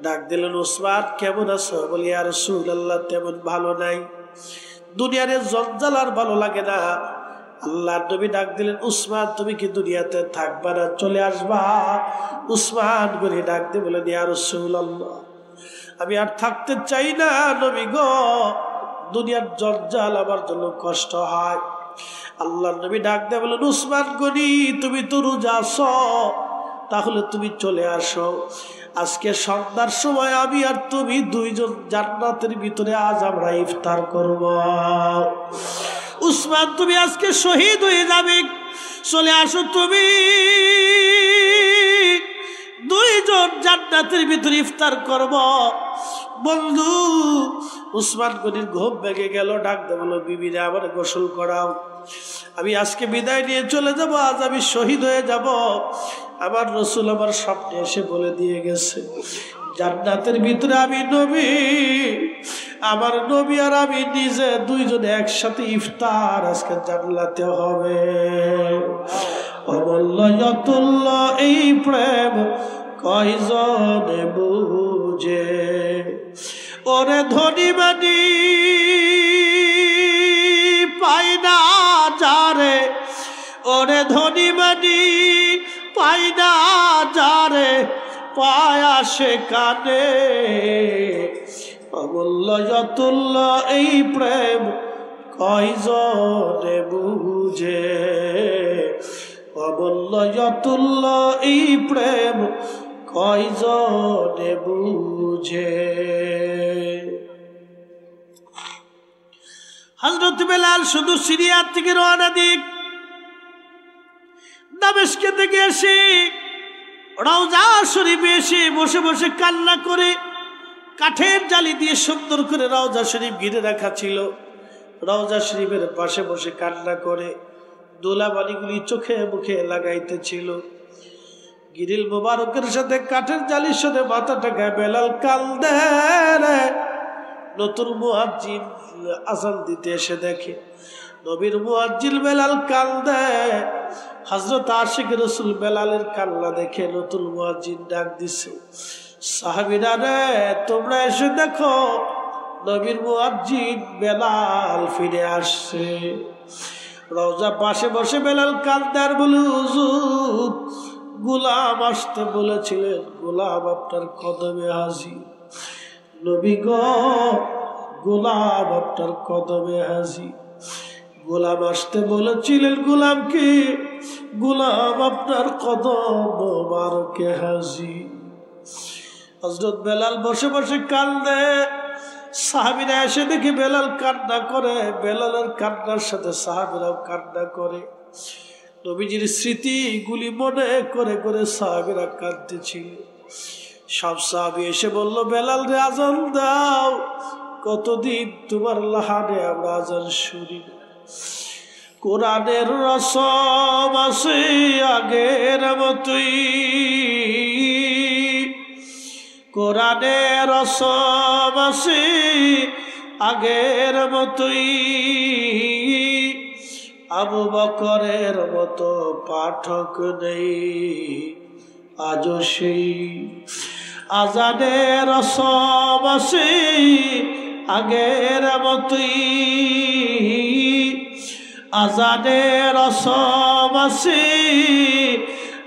A: ডাক দিলেন, উসমান কেমন আছো? বলি ইয়া রাসূলুল্লাহ তেমন ভালো নাই, দুনিয়ার জঞ্জাল আর ভালো লাগে না। আল্লাহর নবী ডাক দিলেন, উসমান তুমি কি দুনিয়াতে থাকবা না, চলে আসবা? উসমান গনি ডাক দিয়ে বলেন, ইয়া রাসূলুল্লাহ আমি আর থাকতে চাই না নবী গো, দুনিয়ার জঞ্জাল আমার জন্য কষ্ট হয়। আল্লাহর নবী ডাক দিয়ে বলেন, উসমান গনি তুমি তো রোজা আছো, তাহলে তুমি চলে আসো। আজকে সন্ধ্যার সময় আমি আর তুমি দুইজন জান্নাতের ভিতরে আজ আমরা ইফতার করব। উসমান তুমি আজকে শহীদ হয়ে যাবে, চলে আসো তুমি, দুইজন জান্নাতের ভিতরে ইফতার করব। বন্ধু উসমান গনির ঘুম ভেঙে গেল। ডাক দে বলো, বিবিরে আমার গোসল করাও, আমি আজকে বিদায় নিয়ে চলে যাব, আজ আমি শহীদ হয়ে যাব। আমার রাসূল আমার স্বপ্নে এসে বলে দিয়ে গেছে জান্নাতের ভিতরে আমি নবী, আমার নবী আর আমি নিজে দুইজনে একসাথে ইফতার আজকে জান্নাতে হবে। অমূল্যতুল্লাহ এই প্রেম কয়জনে বুঝে, ওরে ধনী মানি পাই না যারে, ওরে ধনী মানি পাই না যারে, পায়া সে কানে। অমূল্যতুল্লাহ এই প্রেম কয়জনে বুঝে, অমূল্যতুল্লাহ এই প্রেম কয়জনে বুঝে। হযরত বেলাল শুধু সিরিয়া থেকে রওনা দিক দামেস্কে থেকে এসে রওজা শরীফে এসে বসে বসে কান্না করে, কাঠের জালি দিয়ে সুন্দর করে রওজা শরীফ ঘিরে রাখা ছিল। রওজা শরীফের পাশে বসে কান্না করে ধুলাবালিগুলি চোখে মুখে লাগাইতেছিল। গিরিল মোবারকের সাথে কাঠের জালির সাথে মাথাটাকে বেলাল কান্দে। নতুন মুয়াজ্জিন আযান দিতে এসে দেখে নবীর মুয়াজ্জিন বেলাল কান্দে। হযরত আশিক রাসূল বেলালের কান্না দেখে নতুন মুয়াজ্জিন ডাক দিছে, সাহাবীরা রে তোমরা এসে দেখো নবীর মুয়াজ্জিন বেলাল ফিরে আসছে। রওজা পাশে বসে বেলাল কান্দে আর বলে, হুজুর গোলাম আসতে বলেছিলেন, গোলাম আপনার কদমে হাজির। নবী গো গোলাম আপনার কদমে হাজির। গোলাম আসতে বলেছিলেন, গোলাম কি? গোলাম আপনার কদম মোবারকে হাজির। হযরত বেলাল বসে বসে কান্দে। সাহাবীরা এসে দেখে বেলাল কান্না করে, বেলালের কান্নার সাথে সাহাবীরাও কান্না করে। নবীজির স্মৃতিগুলি মনে করে করে সাহাবীরা কাঁদতেছিল। সব সাহাবী এসে বলল, বেলাল রে আজান দাও, কতদিন তোমার লাহানে আমরা আজান শুনি না। কোরআনের রসম আছে আগের মতোই, কোরআনের রসম আছে আগের মতোই, আবু বকরের মতো পাঠক নেই আজও সেই। আজানের রসম আছে আগের মতই আজানের রসম আছে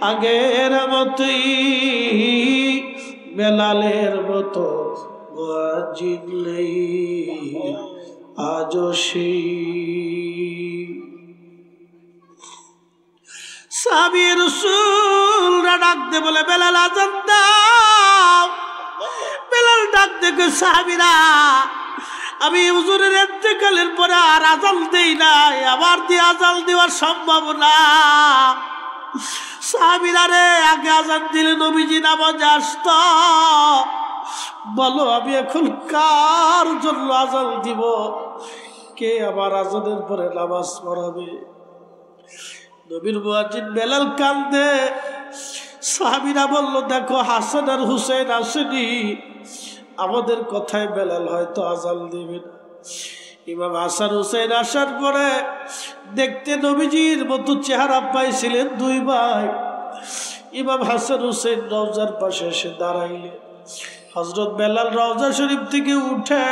A: আগের মতই বেলালের মতো মুয়াজ্জিন নেই আজও সেই সাহাবী রাসূলরা ডাক দে বলে বেলাল আযান দাও বেলাল ডাক দেখে সাহাবীরা আমি হুজুরের ইন্তেকালের পরে আর আযান দেই নাই আবার দিয়ে আযান দেওয়া সম্ভব না সাহাবীরা রে আগে আযান দিলে নবীজি নামাজে আসতো বলো আমি এখন কার জন্য আযান দিব কে আবার আযানের পরে নামাজ পড়াবে নবীর মুয়াজ্জিন বেলাল কান্দে সাহাবীরা বলল দেখো হাসান আর হুসেন আসেনি আমাদের কথায় বেলাল হয়তো আযান দিবে না ইমাম হাসান হুসেন আসার পরে দেখতে নবীজির মতো চেহারা পাইছিলেন দুই ভাই ইমাম হাসান হুসেন রওজার পাশে এসে দাঁড়াইলেন হযরত বেলাল রওজা শরীফ থেকে উঠে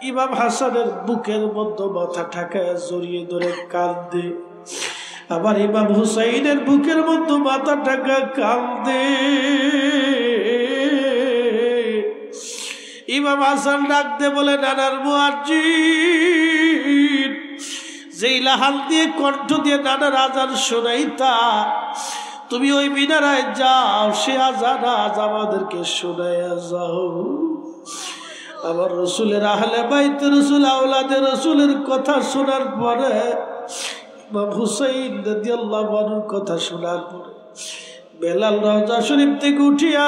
A: ইমাম হাসানের বুকের মধ্যে মাথা ঠেকায় জড়িয়ে ধরে কাঁদে আবার ইমাম হুসাইনের বুকের মধ্যে মাথা ঠেকা কাঁদে ইমাম হাসান ডাকতে বলে নানার মুয়াজ্জিন যেই লাহাল দিয়ে কণ্ঠ দিয়ে নানার আযান শোনাইতা তুমি ওই মিনারায় যাও সে আযান আজ আমাদেরকে শোনাইয়া যাও আমার রাসূলের আহলে বাইত রাসূল আওলাদে রাসূলের কথা শোনার পরে ইমাম হুসাইন রাদিয়াল্লাহু আনহুর কথা শোনার পরে বেলাল রওজা শরীফ থেকে উঠিয়া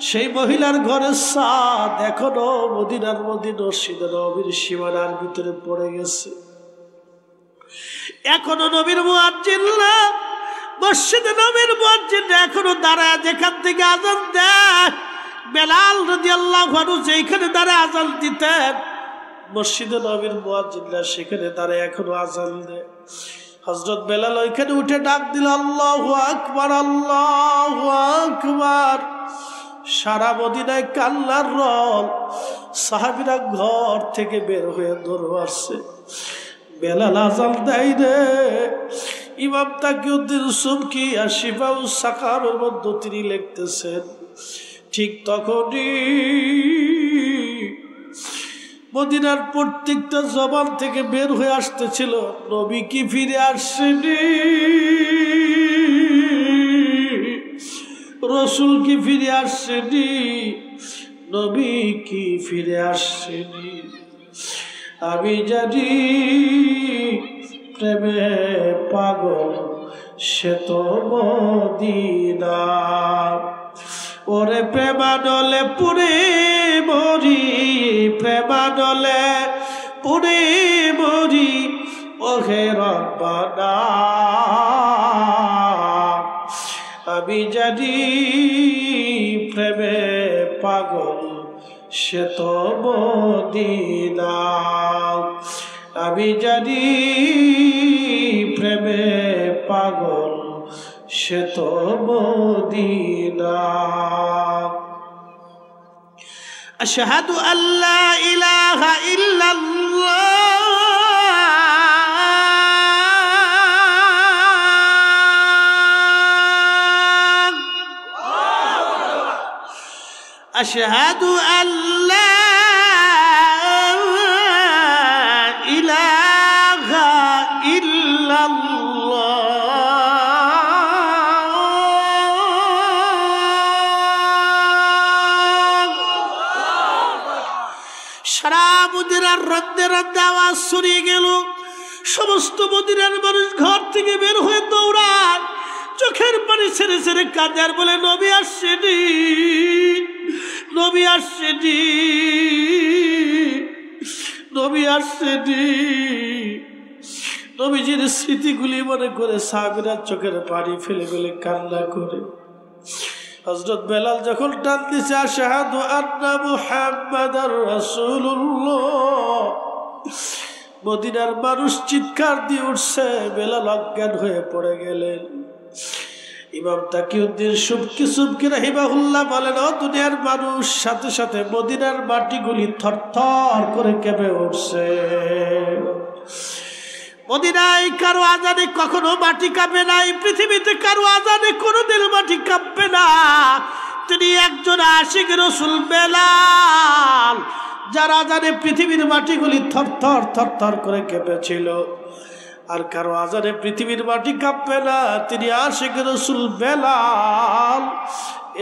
A: সেই মহিলার ঘরের ছাদ এখনো মদিনার মধ্যে মসজিদে নববীর সীমানার ভিতরে পড়ে গেছে এখনো নবীর মুয়াজ্জিনরা মসজিদে নবীর মুয়াজ্জিনরা এখনো দাঁড়ায় যেখান থেকে আযান দেয় বেলাল রাদিয়াল্লাহু আনহু যেখানে দাঁড়ায় আযান দিতেন মসজিদে নবীর মুয়াজ্জিনরা সেখানে দাঁড়ায় এখনো আযান দেয় হযরত বেলাল ওইখানে উঠে ডাক দিল আল্লাহু আকবার আল্লাহু আকবার সারা মদিনায় কান্নার রোল সাহাবীরা ঘর থেকে বের হয়ে দৌড় আসছে বেলাল আযান দেয় রে ইমাম তাকিউদ্দিন সুবকি আর শিফাউস সাকামের মধ্যে তিনি লিখতেছেন ঠিক তখনই মদিনার প্রত্যেকটা জবান থেকে বের হয়ে আসতেছিল নবী কি ফিরে আসেনি রসুল কি ফিরে আসেনি নবী কি ফিরে আসেনি আমি জানি প্রেমে পাগল সে তো মদিনা ওরে প্রেমানলে পুরে মরি প্রেমানলে পুরে মরি ওহে রব্বানা আমি জানি প্রেমে পাগল সে তো মদিনা আমি জানি প্রেমে পাগল সে তো মদিনা আশহাদু আল্লা ইলাহা ইল্লাল্লাহ আশহাদু আল্লা ইলাহা ইল্লাল্লাহ সারা মদিনার রদ্দে রদ্দে আওয়াজ ছড়িয়ে গেল সমস্ত মদিনার মানুষ ঘর থেকে বের হয়ে দৌড়ায় চোখের পানি ছেড়ে ছেড়ে কাঁদে আর বলে নবী আসছেনি নবী আসছেনি নবী আসছেনি নবীজির স্মৃতিগুলি মনে করে সাহাবীরা চোখের পানি ফেলে ফেলে কান্না করে হযরত বেলাল যখন টান দিছে আশহাদু আন্না মুহাম্মাদার রাসূলুল্লাহ মদিনার মানুষ চিৎকার দিয়ে উঠছে বেলাল অজ্ঞান হয়ে পড়ে গেলেন ইমাম তাকিউদ্দিন সুবকি রাহিমাহুল্লাহ বলেন, ও দুনিয়ার মানুষ, সাথে সাথে মদিনার মাটিগুলি থরথর করে কেঁপে উঠছে। মদিনায় কারো আজানে কখনো মাটি কাঁপে নাই, পৃথিবীতে কারো আজানে কোনোদিন মাটি কাঁপবে না। তিনি একজন আশিক রাসূল বেলাল, যার আজানে পৃথিবীর মাটিগুলি থরথর থরথর করে কেঁপেছিল। আর কারো আজানে পৃথিবীর মাটি কাঁপবে না, তিনি আশিক রাসূল বেলাল।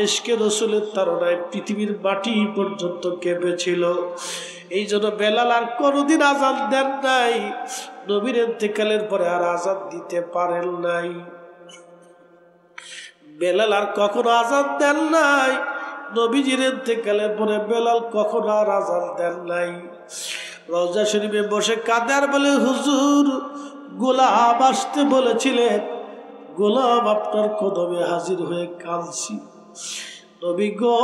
A: ইশকে রাসূলের তাড়নায় পৃথিবীর মাটি পর্যন্ত কেঁপেছিল। এই জন্য বেলাল আর কোনোদিন আজান দেন নাই, নবীর ইন্তেকালের পরে আর আজান দিতে পারেন নাই। বেলাল আর কখনো আজান দেন নাই, নবীজির ইন্তেকালের পরে বেলাল কখনো আর আজান দেন নাই। রওজা শরীফে বসে কাঁদে আর বলে, হুজুর, গোলাম আসতে বলেছিলেন, গোলাম আপনার কদমে হাজির হয়ে কাঁদছি। নবী গো,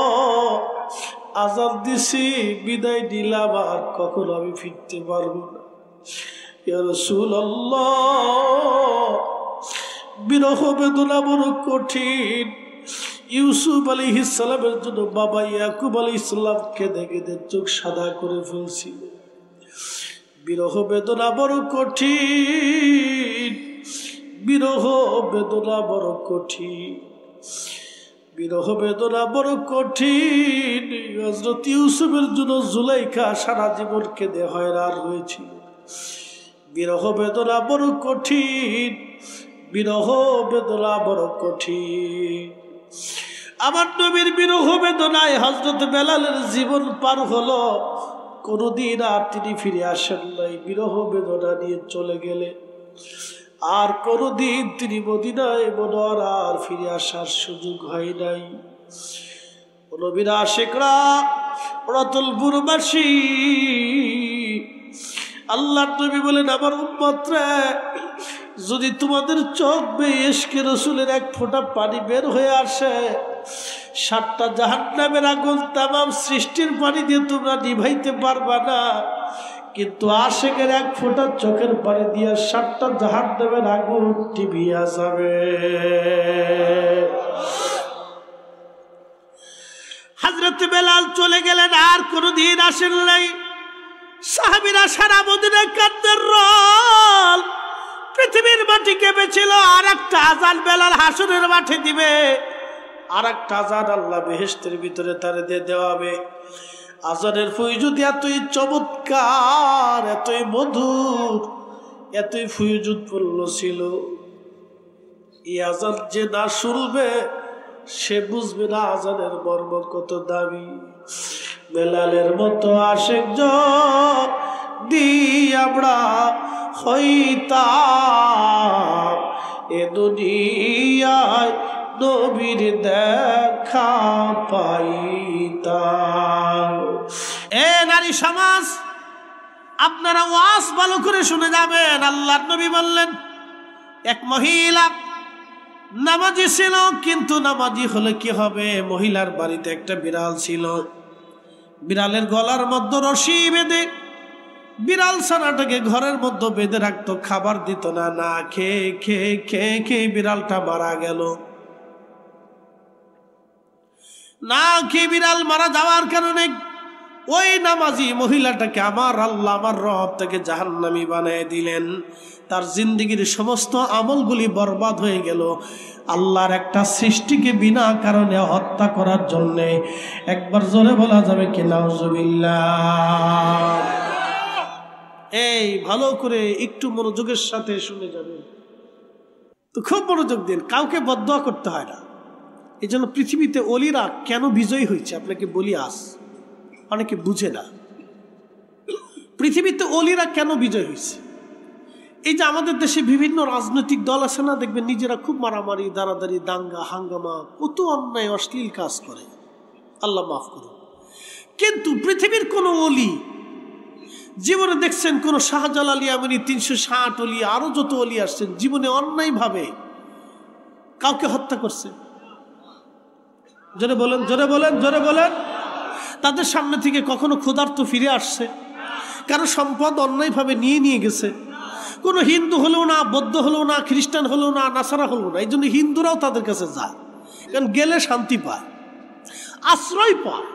A: আজান দিছি, বিদায় নিলাম, আর কখনো আমি ফিরতে পারবো না। ইয়া রাসূলুল্লাহ, বিরহ বেদনা বড় কঠিন। ইউসুফ আলাইহিস সালামের জন্য বাবা ইয়াকুব আলাইহিস সালাম কেঁদে কেঁদে চোখ সাদা করে ফেলছিল। বিরহ বেদনা বড় কঠিন, বিরহ বেদনা বড় কঠিন, বিরহ বেদনা বড় কঠিন। হযরত ইউসুফের জন্য জুলাইখা সারা জীবন কেঁদে হয়রান হয়েছিল। বিরহ বেদনা বড় কঠিন, বিরহ বেদনা বড় কঠিন। আমার নবীর বিরহ বেদনায় হযরত বেলালের জীবন পার হলো। কোনদিন আর তিনি ফিরে আসেন নাই, বিরহ বেদনা নিয়ে চলে গেলেন। আর কোনদিন তিনি মদিনায় মুনাওয়ারার ফিরে আসার সুযোগ হয় নাই। নবীর আশিকরা, রতলপুরবাসী, আল্লাহর নবী বলেন, আমার উম্মতরা, যদি তোমাদের চোখ বেয়ে ইশকে রাসূলের এক ফোঁটা পানি বের হয়ে আসে, 7টা জাহান্নামের আগুন তামাম সৃষ্টির পানি দিয়ে তোমরা নিভাইতে পারবা না। কিন্তু আশিকের এক ফোঁটা চোখের পানি দিয়ে 7টা জাহান্নামের আগুন নিভিয়া যাবে। হযরত বেলাল চলে গেলেন, আর কোনদিন আসেন নাই। সাহাবীরা সারা মদিনায় কাঁদতেন রল। পৃথিবীর মাটি কেঁপেছিল। আর একটা আজান বেলাল হাসরের মাঠে দিবে, আর একটা আজান আল্লাহ বেহেশতের ভিতরে তারে দিয়ে দেওয়াবে। আজানের ফয়জুদ এতই চমৎকার, এতই মধুর, এতই ফয়জুদপূর্ণ ছিল। এই আজান যে না শুনবে সে বুঝবে না আজানের মর্ম কত দামি। বেলালের মতো আশিক যদি আমরা হইতাম, এ দুনিয়ায় নবীর দেখা পাইতাম। এ নারী সমাজ, আপনারা ওয়াজ ভালো করে শুনে যাবেন। আল্লাহর নবী বললেন, এক মহিলা নামাজি ছিল, কিন্তু নামাজি হলে কি হবে? মহিলার বাড়িতে একটা বিড়াল ছিল। বিড়ালের গলার মধ্যে রশি বেঁধে বিড়াল ছানাটাকে ঘরের মধ্যে বেঁধে রাখতো, খাবার দিত না। না খেয়ে খেয়ে খেয়ে খেয়ে বিড়ালটা মারা গেল। না খেয়ে বিড়াল মারা যাওয়ার কারণে ওই নামাজি মহিলাটাকে আমার আল্লাহ, আমার রব তাকে জাহান্নামী বানিয়ে দিলেন। তার জিন্দেগির সমস্ত আমলগুলি বরবাদ হয়ে গেল। আল্লাহর একটা সৃষ্টিকে বিনা কারণে হত্যা করার জন্য। একবার জোরে বলা যাবে কি নাউজুবিল্লাহ? এই ভালো করে একটু মনোযোগের সাথে শুনে যাবেন তো, খুব মনোযোগ দিন। কাউকে বদদোয়া করতে হয় না। এই জন্য পৃথিবীতে অলিরা কেন বিজয়ী হয়েছে আপনাকে বলি আজ, অনেকে বুঝে না। পৃথিবীতে অলিরা কেন বিজয় হয়েছে? এই যে আমাদের দেশে বিভিন্ন রাজনৈতিক দল আছে না, দেখবেন নিজেরা খুব মারামারি, দাঁড়াদাড়ি, দাঙ্গা হাঙ্গামা, কত অন্যায় অশ্লীল কাজ করে, আল্লাহ মাফ করুন। কিন্তু পৃথিবীর কোন অলি জীবনে দেখছেন? কোন শাহজালাল ইয়ামানি, 360 অলি, আরো যত অলি আসছেন, জীবনে অন্যায় ভাবে কাউকে হত্যা করছে? জোরে বলেন, জোরে বলেন, জোরে বলেন। তাদের সামনে থেকে কখনো ক্ষুধার্ত ফিরে আসছে? কারো সম্পদ অন্যায়ভাবে নিয়ে গেছে? কোনো হিন্দু হলেও না, বৌদ্ধ হলেও না, খ্রিস্টান হলেও না, নাসারা হলেও না। এই জন্য হিন্দুরাও তাদের কাছে যায়, কারণ গেলে শান্তি পায়, আশ্রয় পায়।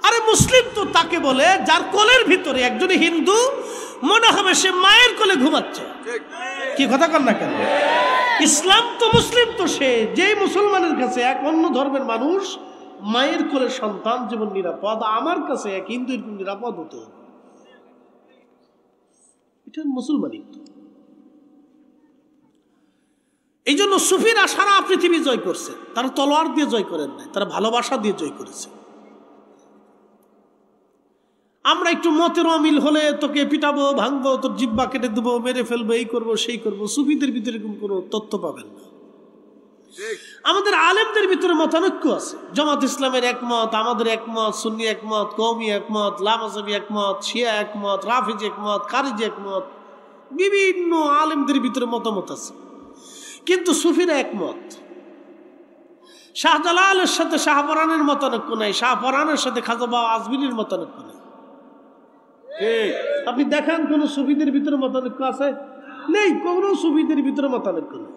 A: আরে মুসলিম তো তাকে বলে যার কোলের ভিতরে একজন হিন্দু মনে হবে সে মায়ের কোলে ঘুমাচ্ছে। কি কথা কর না কেন? ইসলাম তো মুসলিম তো সে, যেই মুসলমানের কাছে এক অন্য ধর্মের মানুষ মায়ের কোলের সন্তান যেমন নিরাপদ, আমার কাছে এক হিন্দু এরকম নিরাপদ হতে হবে। এটা মুসলমানই। এই জন্য সুফিরা সারা পৃথিবী জয় করছে। তারা তলোয়ার দিয়ে জয় করেন নাই, তারা ভালোবাসা দিয়ে জয় করেছে। আমরা একটু মতের অমিল হলে তোকে পিটাবো, ভাঙবো, তোর জিব্বা কেটে দেবো, মেরে ফেলবো, এই করবো সেই করবো। সুফিদের ভিতরে কোনো তথ্য পাবেন না। আমাদের আলেমদের ভিতরে মতানৈক্য আছে। জামাত ইসলামের একমত, আমাদের একমত, সুন্নি একমত, কওমি একমত, লামাযাবি একমত, শিয়া একমত, রাফিজি একমত, খারিজি একমত, বিভিন্ন আলেমদের ভিতরে মতামত আছে। কিন্তু সুফিরা একমত। শাহজালালের সাথে শাহপরানের মতানৈক্য নাই, শাহপরানের সাথে খাজা বাবা আজমিরির মতানৈক্য নাই। আপনি দেখান কোন সুফিদের ভিতরে মতানৈক্য আছে? নেই, কোন সুফিদের ভিতরে মতানৈক্য নেই।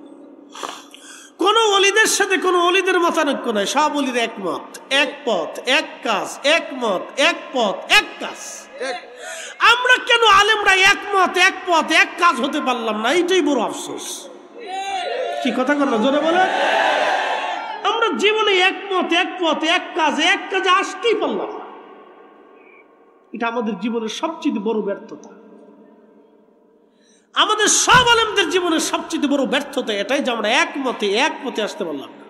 A: কোন ওলিদের সাথে কোন ওলিদের মতানৈক্য নাই। সব ওলির একমত, এক পথ, এক কাজ, একমত, এক পথ, এক কাজ। আমরা কেন আলেমরা একমত, এক পথ, এক কাজ হতে পারলাম না? এইটাই বড় আফসোস। কি কথা কর না, জোরে বলে। আমরা জীবনে একমত, এক পথ, এক কাজ, এক কাজে আসতেই পারলাম না। এটা আমাদের জীবনের সবচেয়ে বড় ব্যর্থতা। আমাদের সব আলেমদের জীবনের সবচেয়ে বড় ব্যর্থতা এটাই যে আমরা এক পথে আসতে পারলাম না।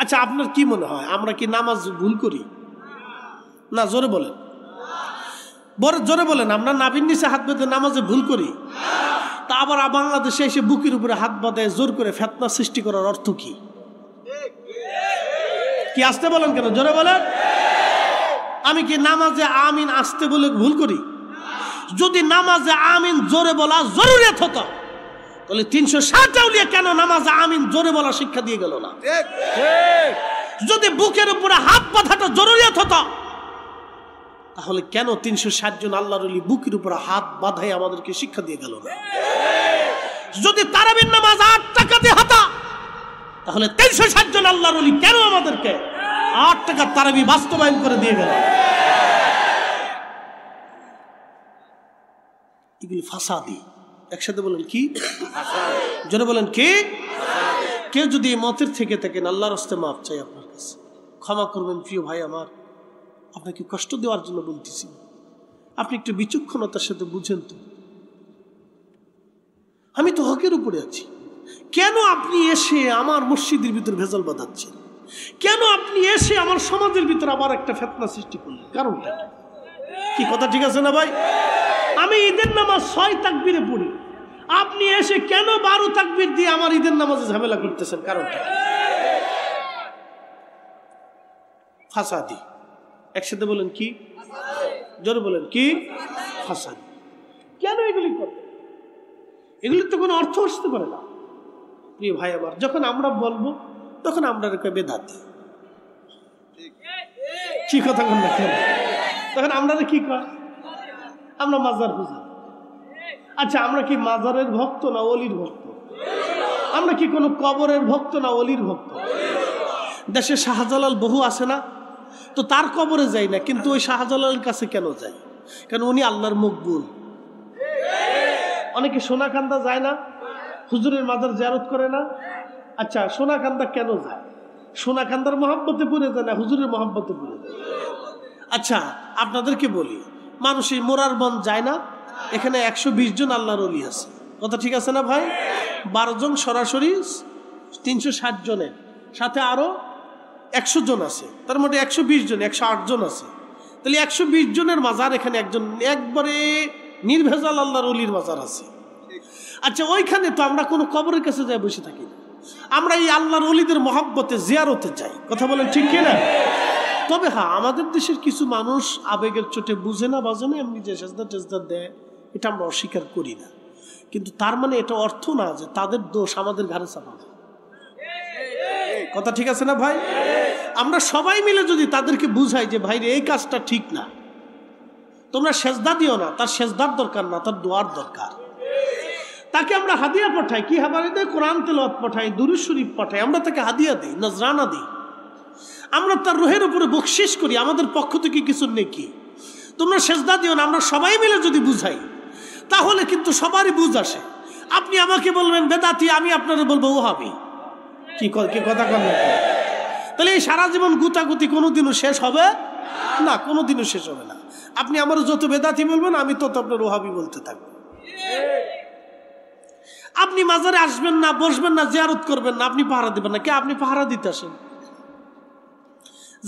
A: আচ্ছা, আপনার কি মনে হয় আমরা কি নামাজ ভুল করি? না, জোরে বলেন, বড় জোরে বলেন। আমরা নাভির নিচে হাত বেঁধে নামাজে ভুল করি? তা আবার বাংলাদেশে এসে বুকের উপরে হাত বাঁধে জোর করে ফিতনা সৃষ্টি করার অর্থ কি? কি আসতে বলেন কেন, জোরে বলেন। আমি কি নামাজে আমিন আসতে বলে ভুল করি? যদি নামাজে আমিন জোরে বলা জরুরিয়াত হতো তাহলে 360 আউলিয়া কেন নামাজে আমিন জোরে বলা শিক্ষা দিয়ে গেল না? যদি বুকের উপরে হাত বাঁধাটা জরুরিয়াত হতো তাহলে কেন 360 জন আল্লাহর ওলি বুকের উপরে হাত বাঁধাই আমাদেরকে শিক্ষা দিয়ে গেল না? যদি তারাবির নামাজ 8 টাকা দিয়ে হতো তাহলে 360 জন আল্লাহর ওলি কেন আমাদেরকে 8 টাকা তারাবি বাস্তবায়ন করে দিয়ে গেল? এগুলি ফাসাদি। একসাথে বলেন কি? জোরে বলেন কি? কেউ যদি মতের থেকে থাকেন, আল্লাহর হস্তে মাপ চাই আপনার কাছে, ক্ষমা করবেন প্রিয় ভাই আমার। আপনাকে কষ্ট দেওয়ার জন্য বলতেছি, আপনি একটু বিচক্ষণতার সাথে বুঝেন তো। আমি তো হকের উপরে আছি, কেন আপনি এসে আমার মসজিদের ভিতর ভেজাল বাঁধাচ্ছেন? কেন আপনি এসে আমার সমাজের ভিতর আবার একটা ফিতনা সৃষ্টি করলেন? কারণটা কি? কথা ঠিক আছে না ভাই? আমি ঈদের নামাজ 6 তাকবীরে পড়ি, আপনি এসে কেন 12 তাকবীর দিয়ে আমার ঈদের নামাজে ঝামেলা করতেছেন? কারণটা ফাসাদি। একসাথে বলেন কি? জোরে বলেন কি? ফাসাদি। কেন এগুলি করবেন? এগুলির তো কোনো অর্থ আসতে পারে না প্রিয় ভাই আমার। যখন আমরা বলবো তখন আমরা বেদাতি। কি কথা বল না কেন? তখন আমরা কি কর? আমরা মাজার পূজা। আচ্ছা, আমরা কি মাজারের ভক্ত না অলির ভক্ত? আমরা কি কোনো কবরের ভক্ত না অলির ভক্ত? দেশে শাহজালাল বহু আছে না, তো তার কবরে যাই না, কিন্তু ওই শাহজালালের কাছে কেন যাই? কারণ উনি আল্লাহর মকবুল। অনেকে সোনাকান্দা যায় না, হুজুরের মাজার জিয়ারত করে না। আচ্ছা, সোনাকান্দা কেন যায়? সোনাকান্দার মহব্বতে পড়ে যায় না হুজুরের মহব্বতে পড়ে যায়? আচ্ছা, আপনাদেরকে বলি, মানুষ এই মোরার বন যায় না? এখানে 120 জন আল্লাহর ওলি আছে। কথা ঠিক আছে না ভাই? 12 জন সরাসরি 360 জনের সাথে আরো 100 জন আছে, তার মোটে 120 জন, 108 জন আছে। তাহলে 120 জনের মাজার এখানে একজন একবারে নির্ভেজাল আল্লাহর ওলির মাজার আছে। আচ্ছা, ওইখানে তো আমরা কোনো কবরের কাছে যাই বসে থাকি না, আমরা এই আল্লাহর ওলিদের মহব্বতে জিয়ারতে যাই। কথা বলেন ঠিক কিনা? তবে হ্যাঁ, আমাদের দেশের কিছু মানুষ আবেগের চোটে বুঝে না বাজে না, এমনি যে সেজদা টেজদা দেয়, এটা আমরা অস্বীকার করি না। কিন্তু তার মানে এটা অর্থ না যে তাদের দোষ আমাদের ঘাড়ে চাপানো। কথা ঠিক আছে না ভাই? আমরা সবাই মিলে যদি তাদেরকে বুঝাই যে ভাই এই কাজটা ঠিক না, তোমরা সেজদা দিও না, তার সেজদার দরকার না, তার দোয়ার দরকার। তাকে আমরা হাদিয়া পাঠাই, কি হাবারে দেয়? কোরআন তেলাওয়াত পাঠাই, দুরূদ শরীফ পাঠাই, আমরা তাকে হাদিয়া দিই, নজরানা দিই, আমরা তার রুহের উপরে বকশিশ করি, আমাদের পক্ষ থেকে কিছু নেকি। তোমরা সেজদা দিও না, আমরা সবাই মিলে যদি বুঝাই তাহলে কিন্তু সবারই বুঝ আসে। আপনি আমাকে বলবেন বেদাতি, আমি আপনারা বলবো ওহাবি, কি কথা বলবেন? তাহলে এই সারা জীবন গুতাগুতি কোনোদিনও শেষ হবে না, কোনোদিনও শেষ হবে না। আপনি আমার যত বেদাতি বলবেন আমি তত আপনার ওহাবি বলতে থাকবো। আপনি মাজারে আসবেন না, বসবেন না, জিয়ারত করবেন না, আপনি পাহারা দিবেন না। কে? আপনি পাহারা দিতে আসেন।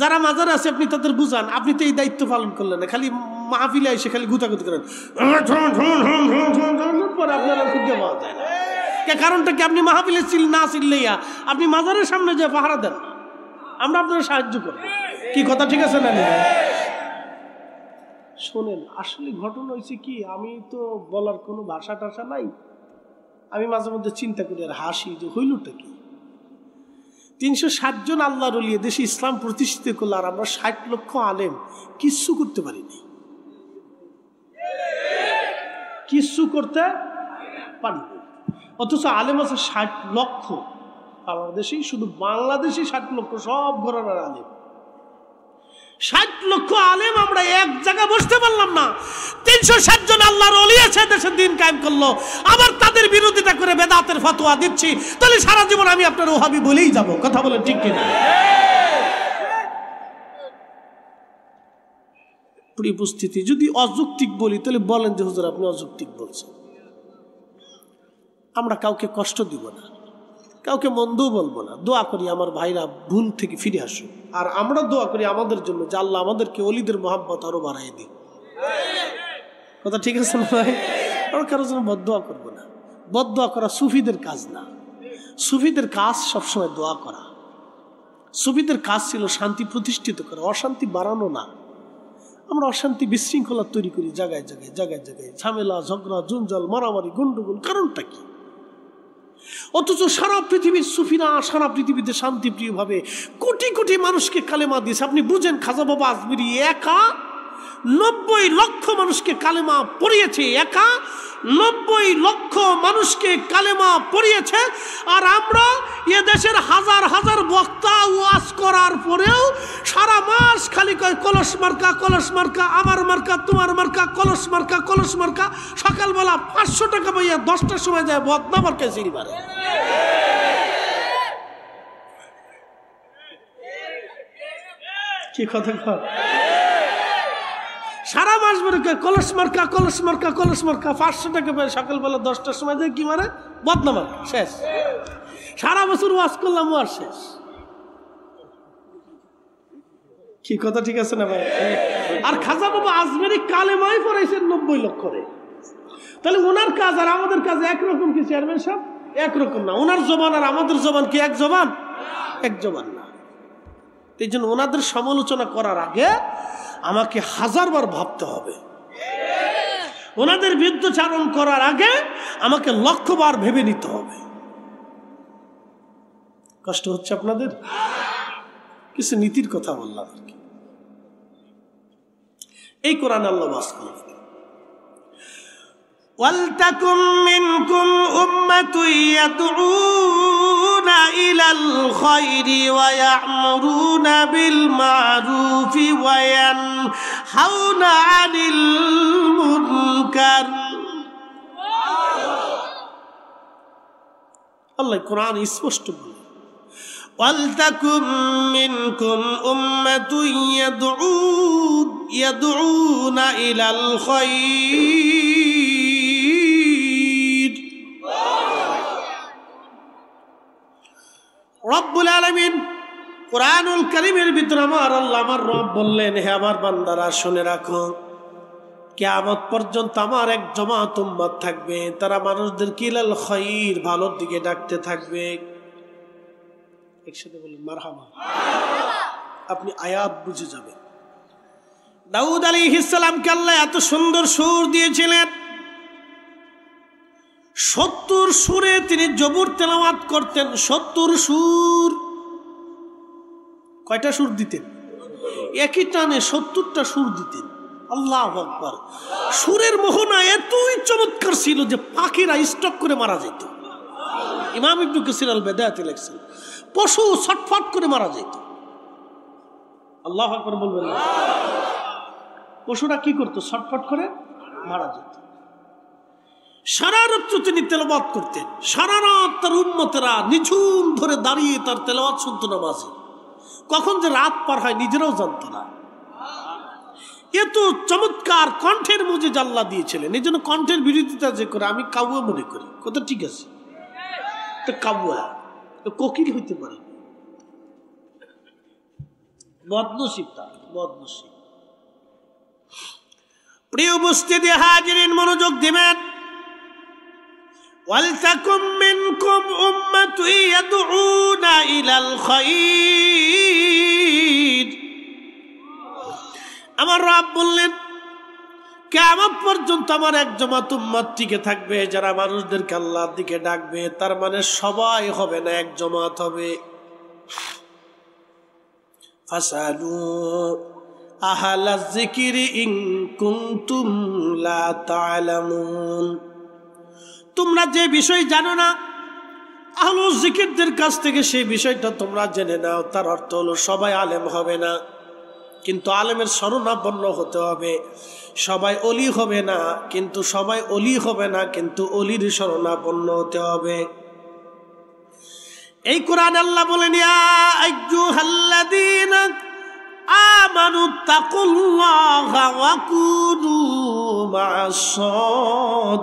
A: যারা মাজারে আছে আপনি তাদের বুঝান, আপনি তো এই দায়িত্ব পালন করলেন না, খালি মাহফিলে এসে খালি গুতাগুতি করেন, পরে আপনার খুঁজে পাওয়া যায় না। কারণটা কি? আপনি মাহফিলে না চিল্লাইয়া আপনি মাজারের সামনে যে পাহারা দেন না, আমরা আপনারা সাহায্য করব। কি কথা ঠিক আছে না? শোনেন, আসলে ঘটনা হয়েছে কি, আমি তো বলার কোনো ভাষা টাষা নাই, আমি মাঝে মধ্যে চিন্তা করি আর হাসি যে হইলটা কি। 360 জন আল্লাহর ওলি দেশে ইসলাম প্রতিষ্ঠিত করলো, আর আমরা 60 লক্ষ আলেম কিচ্ছু করতে পারিনি, কিচ্ছু করতে পারিনি। অথচ আলেম আছে 60 লক্ষ বাংলাদেশেই, শুধু বাংলাদেশে 60 লক্ষ, সব ঘরানার আলেম। 60 লক্ষ আলেম আমরা এক জায়গায় বসতে পারলাম না। 360 জন আল্লাহর ওলি আছে দেশের দিন কায়েম করলো, আবার তাদের বিরোধিতা করে বেদাতের ফতোয়া দিচ্ছি, তাহলে সারা জীবন আমি আপনার ওহাবি বলেই যাব। কথা বলেন ঠিক কিনা? উপস্থিতি যদি অযৌক্তিক বলি তাহলে বলেন যে হুজুর আপনি অযৌক্তিক বলছেন। আমরা কাউকে কষ্ট দিব না, কাউকে মন্দও বলবো না। দোয়া করি আমার ভাইরা ভুল থেকে ফিরে আসুক, আর আমরা দোয়া করি আমাদের জন্য যে আল্লাহ আমাদেরকে ওলিদের মহব্বত আরো বাড়াই দিন। কথা ঠিক আছে না ভাই? আমরা কারোর জন্য বদদোয়া করবো না। বদদোয়া করা সুফিদের কাজ না, সুফিদের কাজ সবসময় দোয়া করা। সুফিদের কাজ ছিল শান্তি প্রতিষ্ঠিত করা, অশান্তি বাড়ানো না। আমরা অশান্তি বিশৃঙ্খলা তৈরি করি জায়গায় জায়গায় জায়গায় জায়গায়, ঝামেলা ঝগড়া জঞ্জাল মারামারি গন্ডগোল। কারণটা কি? অথচ সারা পৃথিবীর সুফিরা সারা পৃথিবীতে শান্তিপ্রিয় ভাবে কোটি কোটি মানুষকে কালেমা দিয়েছে। আপনি বুঝেন, খাজা বাবা আজমিরি একা 90 লক্ষ মানুষকে কালেমা পড়িয়েছে, একা 90 লক্ষ মানুষকে কালেমা পড়িয়েছে। আর আমরা এ দেশের হাজার হাজার বক্তা ওয়াজ করার পরেও সারা মাস খালি কয় কলস মার্কা, কলস মার্কা, আমার মার্কা, তোমার মার্কা, কলস মার্কা, কলস মার্কা। সকালবেলা 500 টাকা পাইয়া 10টার সময় যায় বদনা মার্কা সিরিবারে। কি কথা কর? সারা মাস ধরে কলস মার্কা, কলস মার্কা, কলস মার্কা। 500 টাকা পাই, সকালবেলা 10টার সময় যায় কি মারে? বদনা মার্কা। শেষ। সারা বছর ওয়াজ করলাম আর শেষ। কি কথা ঠিক আছে না ভাই? আর খাজা বাবা আজমেরি কালেমাই পড়াইছেন 90 লক্ষরে। তাহলে ওনার কাজ আর আমাদের কাজ একরকম কি চেয়ারম্যান সাহেব? একরকম না। ওনার জবান আর আমাদের জবান কি এক জবান? এক জবান না। এই জন্য ওনাদের সমালোচনা করার আগে আমাকে 1000 বার ভাবতে হবে। ওনাদের বিরুদ্ধাচারণ করার আগে আমাকে 1,00,000 বার ভেবে নিতে হবে। কষ্ট হচ্ছে আপনাদের? কিছু নীতির কথা বললাম আর কি। এই কোরআন আল্লাহ বাস করে, ওয়ালতাকুম মিনকুম উম্মাতুন ইয়াদউনা ইলাল খায়রি ওয়া ইয়া'মুরুনা বিল মা'রুফি ওয়া ইয়ানহাউনা আনিল মুনকার। আল্লাহ কোরআন স্পষ্ট বলে, ওয়ালতাকুম মিনকুম উম্মাতুন ইয়াদউনা ইলাল খায়র। রব্বুল আলামিন কোরআনুল কারীমের ভিতরে আমার আল্লাহ আমার রব বললেন, হে আমার বান্দারা শুনে রাখো, কিয়ামত পর্যন্ত আমার এক জামাত উম্মত থাকবে, তারা মানুষদেরকে ইলাল খায়র, ভালোর দিকে ডাকতে থাকবে। একসাথে বলেন মারহাবা। আপনি আয়াত বুঝে যাবেন। দাউদ আলাইহিস সালামকে আল্লাহ এত সুন্দর সুর দিয়েছিলেন, 70 সুরে তিনি জবুর তেলাওয়াত করতেন। 70 সুর। কয়টা সুর দিতেন? একই টানে 70টা সুর দিতেন। আল্লাহু আকবার। সুরের মোহনা এতই চমৎকার ছিল যে পাখিরা স্টক করে মারা যেত। ইমাম ইবনে কাসির আল বিদায়াতে লিখছেন পশু ছটফট করে মারা যেত। আল্লাহু আকবার বলবেন না? পশুরা কি করতো? ছটফট করে মারা যেত। সারা রাত তিনি তেলাওয়াত করতেন, সারা রাত তার উম্মতেরা নিঝুম ধরে দাঁড়িয়ে তার তেলাওয়াত শুনতো নামাজে। কখন যে রাত পার হয় নিজেরাও জানতো না। এত চমৎকার কণ্ঠের মুজিজ আল্লাহ দিয়েছিলেন। এই জন্য কণ্ঠের বিরোধিতা যে করে আমি কাউয়া মনে করি। কথা ঠিক আছে, তো কাউয়া কোকিল হইতে পারে, বদনসিব তার, বদনসিব। প্রিয় উপস্থিতি হাজিরিন, মনোযোগ দিবেন। ওয়ালতাকুম মিনকুম উম্মাতুন ইয়াদউনা ইলাল খায়র। আমার রব বললেন কিয়ামত পর্যন্ত আমার এক জামাত উম্মত টিকে থাকবে যারা মানুষদেরকে আল্লাহর দিকে ডাকবে। তার মানে সবাই হবে না, এক জামাত হবে। ফাসালু আহলাজ যিকরি ইন কুনতুম লা তা'লামুন। তোমরা যে বিষয় জানো না, আহলুজ যিকিরদের কাছ থেকে সেই বিষয়টা তোমরা জেনে নাও। তার অর্থ হলো সবাই আলেম হবে না, কিন্তু আলেমের শরণাপন্ন হতে হবে। সবাই অলি হবে না, কিন্তু সবাই অলি হবে না, কিন্তু অলির শরণাপন্ন হতে হবে। এই কোরআন আল্লাহ বলেন ইয়া আইয়ুহাল্লাযীনা আমানু তাকুল্লাহা ওয়া কুনু মা'আস সাদিকিন।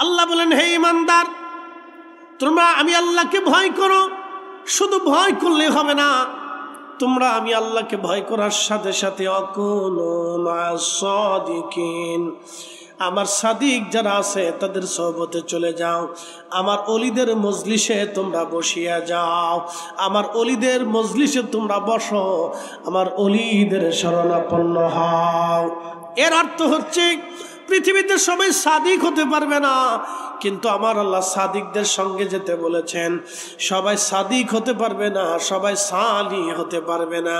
A: আল্লাহ বলেন হে ঈমানদার, তোমরা আমি আল্লাহকে ভয় করো। শুধু ভয় করলে হবে না, তোমরা আমি আল্লাহকে ভয় করার সাথে সাথে অকুনু মা'আস সাদিকিন, আমার সাদিক যারা আছে তাদের সোহবতে চলে যাও। আমার অলিদের মজলিসে তোমরা বসিয়া যাও, আমার অলিদের মজলিসে তোমরা বসো, আমার অলিদের শরণাপন্ন হও। এর অর্থ হচ্ছে পৃথিবীতে সবাই সাদিক হতে পারবে না, কিন্তু আমার আল্লাহ সাদিকদের সঙ্গে যেতে বলেছেন। সবাই সাদিক হতে পারবে না, সবাই সালিহ হতে পারবে না,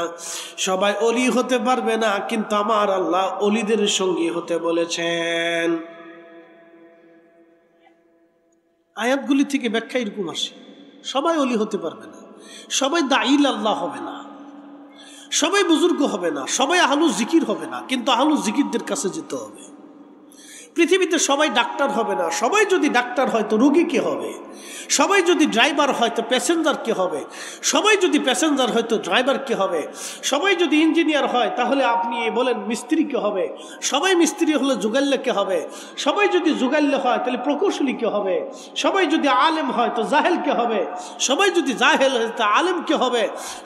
A: সবাই অলি হতে পারবে না, কিন্তু আমার আল্লাহ অলিদের সঙ্গী হতে বলেছেন। আয়াতগুলি থেকে ব্যাখ্যা এরকম আসে, সবাই অলি হতে পারবে না, সবাই দাঈল আল্লাহ হবে না, সবাই বুজুর্গ হবে না, সবাই আহলুজ জিকির হবে না, কিন্তু আহলুজ জিকিরদের কাছে যেতে হবে। পৃথিবীতে সবাই ডাক্তার হবে না, সবাই যদি ডাক্তার হয় তো রোগী কে হবে? সবাই যদি ড্রাইভার হয় তো প্যাসেঞ্জার কে হবে? সবাই যদি প্যাসেঞ্জার হয় তো ড্রাইভার কে হবে? সবাই যদি ইঞ্জিনিয়ার হয় তাহলে আপনি বলেন মিস্ত্রি কে হবে? সবাই মিস্ত্রি হলে জুগাল্লে কে হবে? সবাই যদি জুগাল্লে হয় তাহলে প্রকৌশলী কে হবে? সবাই যদি আলেম হয় তো জাহেল কে হবে? সবাই যদি জাহেল হয় তো আলেম কে হবে?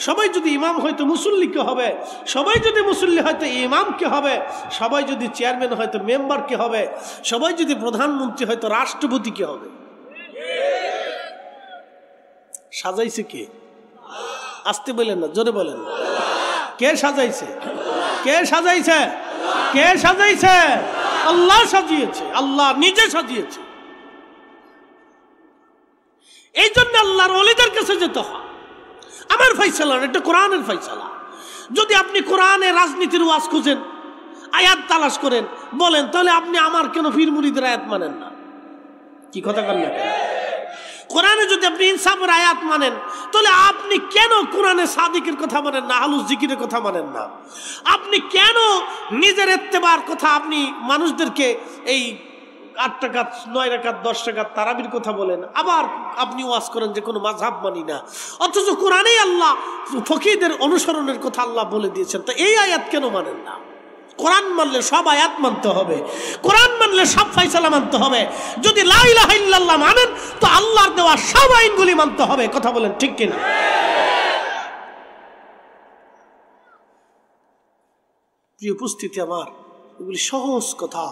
A: সবাই যদি ইমাম হয় তো মুসল্লি কে হবে? সবাই যদি মুসল্লি হয় তো ইমাম কে হবে? সবাই যদি চেয়ারম্যান হয় তো মেম্বার কে হবে? সবাই যদি প্রধানমন্ত্রী হয় তো রাষ্ট্রপতি কে হবে? সাজাইছে কে? আসতে বলেন না, জোরে বলেন। কে সাজাইছে? কে সাজাইছে? কে সাজাইছে? আল্লাহ সাজিয়েছে, আল্লাহ নিজে সাজিয়েছে। এই জন্য আল্লাহর ওলিদের কাছে যেতে হয়। আমার ফয়সালা এটা কোরআনের ফয়সালা। যদি আপনি কোরআনে রাজনীতির ওয়াজ খুঁজেন, আয়াত তালাশ করেন, বলেন, তাহলে আপনি আমার কেন পীর মুরিদের আয়াত মানেন না? কি কথা বলেন না? কোরআনে যদি আপনি ইনসাফের আয়াত মানেন, তাহলে আপনি কেন কোরআনে সাদিকের কথা মানেন না, আহলুজ জিকিরের কথা মানেন না? আপনি কেন নিজের ইত্তেবার কথা আপনি মানুষদেরকে এই 8 রাকাত 9 রাকাত 10 রাকাত তারাবির কথা বলেন, আবার আপনি ওয়াজ করেন যে কোনো মাযহাব মানি না, অথচ কোরআনেই আল্লাহ ফকিহদের অনুসরণের কথা আল্লাহ বলে দিয়েছেন। তো এই আয়াত কেন মানেন না? কোরআন মানলে সব আয়াত মানতে হবে, কোরআন মানলে সব ফয়সালা মানতে হবে। যদি লা ইলাহা ইল্লাল্লাহ মানেন তো আল্লাহর দেওয়া সব আইনগুলি মানতে হবে। কথা বলেন ঠিক কিনা? প্রিয় উপস্থিতি আমার, এগুলি সহজ কথা,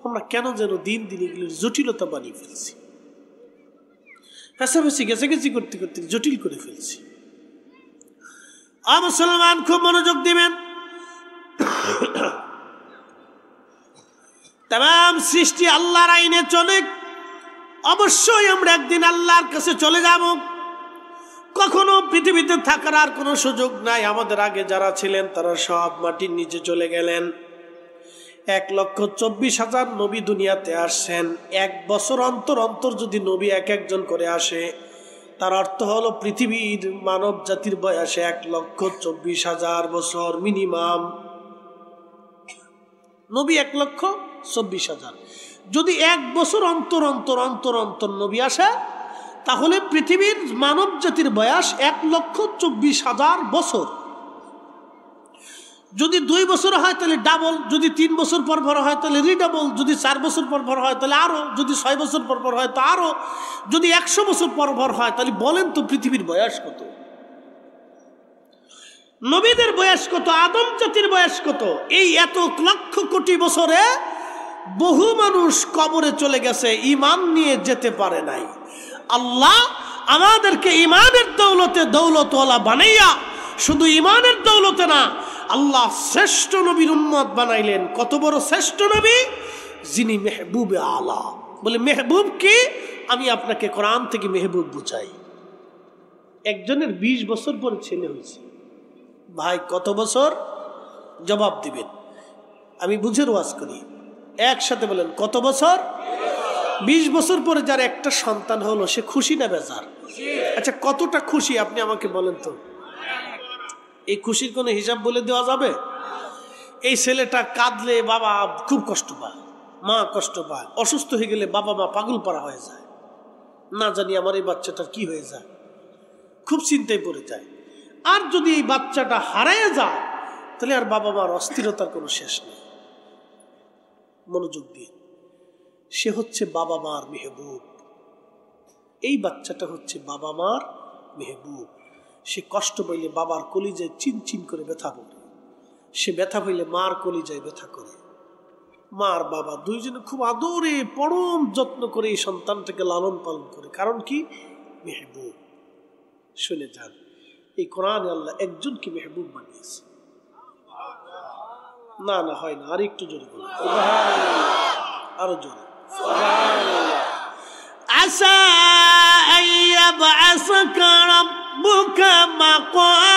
A: আমরা কেন যেন দিন দিন এগুলির জটিলতা বানিয়ে ফেলছি, পেছাপেছি গেছি করতে করতে জটিল করে ফেলছি। মুসলমান খুব মনোযোগ দিবেন। তাম সৃষ্টি আল্লাহর আইনে চলে, অবশ্যই আমরা একদিন আল্লাহর কাছে চলে যাব। কখনো পৃথিবীতে থাকার আর কোনো সুযোগ নাই। আমাদের আগে যারা ছিলেন তারা সব মাটির নিচে চলে গেলেন। 1,24,000 নবী দুনিয়াতে আসছেন। 1 বছর অন্তর অন্তর যদি নবী এক একজন করে আসে, তার অর্থ হলো পৃথিবীর মানব জাতির বয়স 1,24,000 বছর মিনিমাম। নবী 1,24,000। যদি 1 বছর অন্তর অন্তর অন্তর অন্তর নবী আসে, তাহলে পৃথিবীর মানব জাতির বয়স 1,24,000 বছর। যদি 2 বছর হয় তাহলে ডাবল, যদি 3 বছর পর পর হয় তাহলে রিডাবল, যদি 4 বছর পর পর হয় তাহলে আরো, যদি 6 বছর পর পর হয় তো আরো, যদি 100 বছর পর পর হয় তাহলে বলেন তো পৃথিবীর বয়স কত? নবীদের বয়স কত? আদম জাতির বয়স কত? এই এত লক্ষ কোটি বছরে বহু মানুষ কবরে চলে গেছে, ঈমান নিয়ে যেতে পারে নাই। আল্লাহ আমাদেরকে ঈমানের দৌলতে দৌলতওয়ালা বানাইয়া, শুধু ঈমানের দৌলতে না, আল্লাহ শ্রেষ্ঠ নবীর উম্মত বানাইলেন। কত বড় শ্রেষ্ঠ নবী! যিনি মেহবুবে আলা। বলে মেহবুব কি? আমি আপনাকে কোরআন থেকে মেহবুব বুঝাই। একজনের 20 বছর পরে ছেলে হয়েছে। ভাই কত বছর? জবাব দিবেন, আমি বুঝে ওয়াজ করি। একসাথে বলেন, কত বছর? 20 বছর পরে যার একটা সন্তান হলো, সে খুশি না বেজার? আচ্ছা, কতটা খুশি আপনি আমাকে বলেন তো। এই খুশির কোনো হিসাব বলে দেওয়া যাবে? এই ছেলেটা কাঁদলে বাবা খুব কষ্ট পায়, মা কষ্ট পায়, অসুস্থ হয়ে গেলে বাবা মা পাগল পারা হয়ে যায়, না জানি আমার এই বাচ্চাটার কি হয়ে যায়, খুব চিন্তায় পড়ে যায়। আর যদি এই বাচ্চাটা হারায় যায়, তাহলে আর বাবা মার অস্থিরতার কোনো শেষ নেই। মনোযোগ দিয়ে, সে হচ্ছে বাবা মার মেহবুব। এই বাচ্চাটা হচ্ছে বাবা মার মেহবুব। সে কষ্ট পাইলে বাবার কলিজায় চিনচিন করে ব্যথা পড়ে, সে ব্যথা পাইলে মার কলিজায় ব্যথা করে। মার বাবা দুইজনে খুব আদরে পরম যত্ন করে এই সন্তানটাকে লালন পালন করে। কারণ কি? মেহবুব। শুনে যান, এই কোরআনে আল্লাহ একজনকে মেহবুব বানিয়েছে। না না, হয় না, আর একটু জোরে বলুন, আরো জোরে। আসা আইয়াবআসাকা রাব্বুকা মাকামান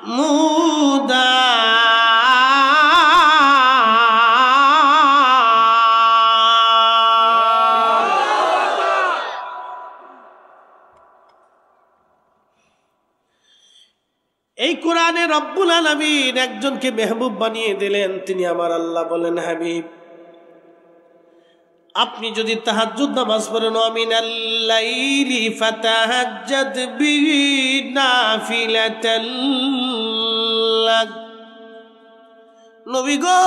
A: মাহমুদা। এই কোরআনে রব্বুল আলামিন একজনকে মেহবুব বানিয়ে দিলেন, তিনি আমার আল্লাহ। বলেন হাবিব, আপনি যদি তাহাজ্জুদ নামাজ পড়েন, মিনাল লাইলি ফাতাহাজ্জাদ বিহি নাফিলাতাল লাক। নবী গো,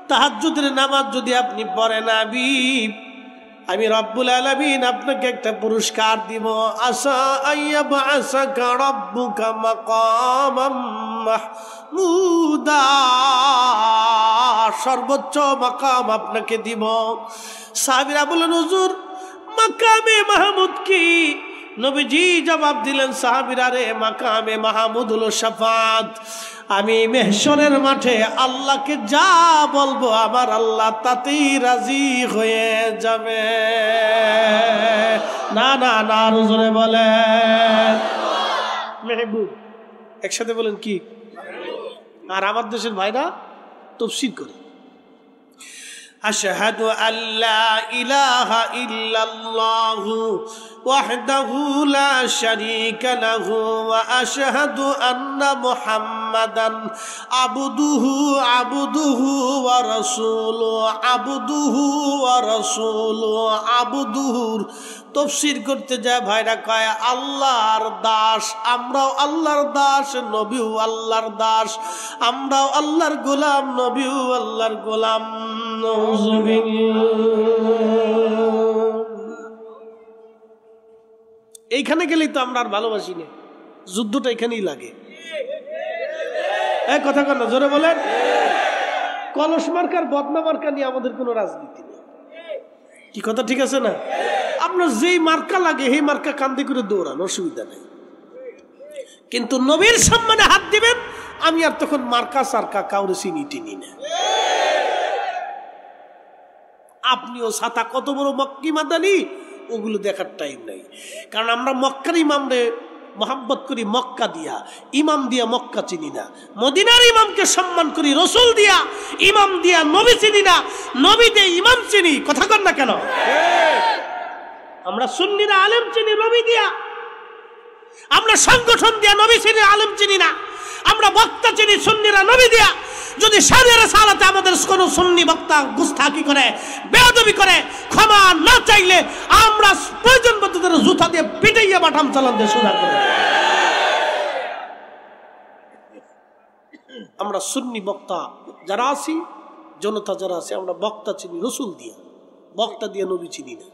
A: তাহাজ্জুদের নামাজ যদি আপনি পড়েন হাবিব, আমি রব্বুল আলামিন আপনাকে একটা পুরস্কার দিব। আসা আইয়াবআসাকা রাব্বুকা মাকামান মাহমুদা, সর্বোচ্চ মাকাম আপনাকে দিব। সাহাবীরা বলেন, হুজুর মাকামে মাহমুদ কি? নবীজি জবাব দিলেন, সাহাবীরা রে, মাকামে মাহমুদ হলো শাফাত। আমি মেহশরের মাঠে আল্লাহকে যা বলবো, আমার আল্লাহ তাতেই রাজি হয়ে যাবে। না না না, আরো জোরে বলেন মেহবুব। একসাথে বলেন কি? আর আমার দেশের ভাইরা তাফসীর করে, আশহাদু আল্লা ইলাহা ইল্লাল্লাহু ওয়াহদাহু লা শারীকা লাহু ওয়া আশহাদু আন্না মুহাম্মাদান আবদুহু ওয়া রাসূলুহু আবদুহুর তাফসীর করতে যায় ভাইরা কয়, আল্লাহর দাস, আমরাও আল্লাহর দাস, নবীও আল্লাহর দাস, আমরাও আল্লাহর গোলাম, নবীও আল্লাহর গোলাম। এইখানে গেলেই তো আমরা আর ভালোবাসি না, যুদ্ধটা এখানেই লাগে। এক কথা কর না, জোরে বলেন। কলস মার্কার বদনা মার্কা নিয়ে আমাদের কোনো রাজনীতি নেই, কি কথা ঠিক আছে না? আপনার যেই মার্কা লাগে সেই মার্কা কান্দি করে দৌড়ান, অসুবিধা নেই। কিন্তু নবীর সম্মানে হাত দিবেন, আমি আর তখন মার্কা সার্কা কাউরে চিনি টিনি না। আপনিও ছাতা কত বড় মক্কি মাদানি, ওগুলো দেখার টাইম নাই। কারণ আমরা মক্কার ইমামরে মোহাব্বত করি মক্কা দিয়া, ইমাম দিয়া মক্কা চিনি না। মদিনার ইমামকে সম্মান করি রসুল দিয়া, ইমাম দিয়া নবী চিনি না। নবী দিয়ে ইমাম চিনি, কথা কন না কেন? আমরা সুন্নিরা আলেম চিনি নবী দিয়া, আমরা সংগঠন দিয়া নবী চিনি আলেম চিনি না। আমরা বক্তা চিনি সুন্নিরা নবী দিয়া। যদি শরীয়তের সালাতে আমাদের কোন সুন্নি বক্তা গুস্তাখি করে, বেয়াদবি করে, ক্ষমা না চাইলে আমরা প্রয়োজন মতো জুতা দিয়ে পিটাইয়া বাটাম চালান দিয়ে সোজা করে। আমরা সুন্নি বক্তা যারা আছি, জনতা যারা আছে, আমরা বক্তা চিনি রসুল দিয়া, বক্তা দিয়া নবী চিনি না।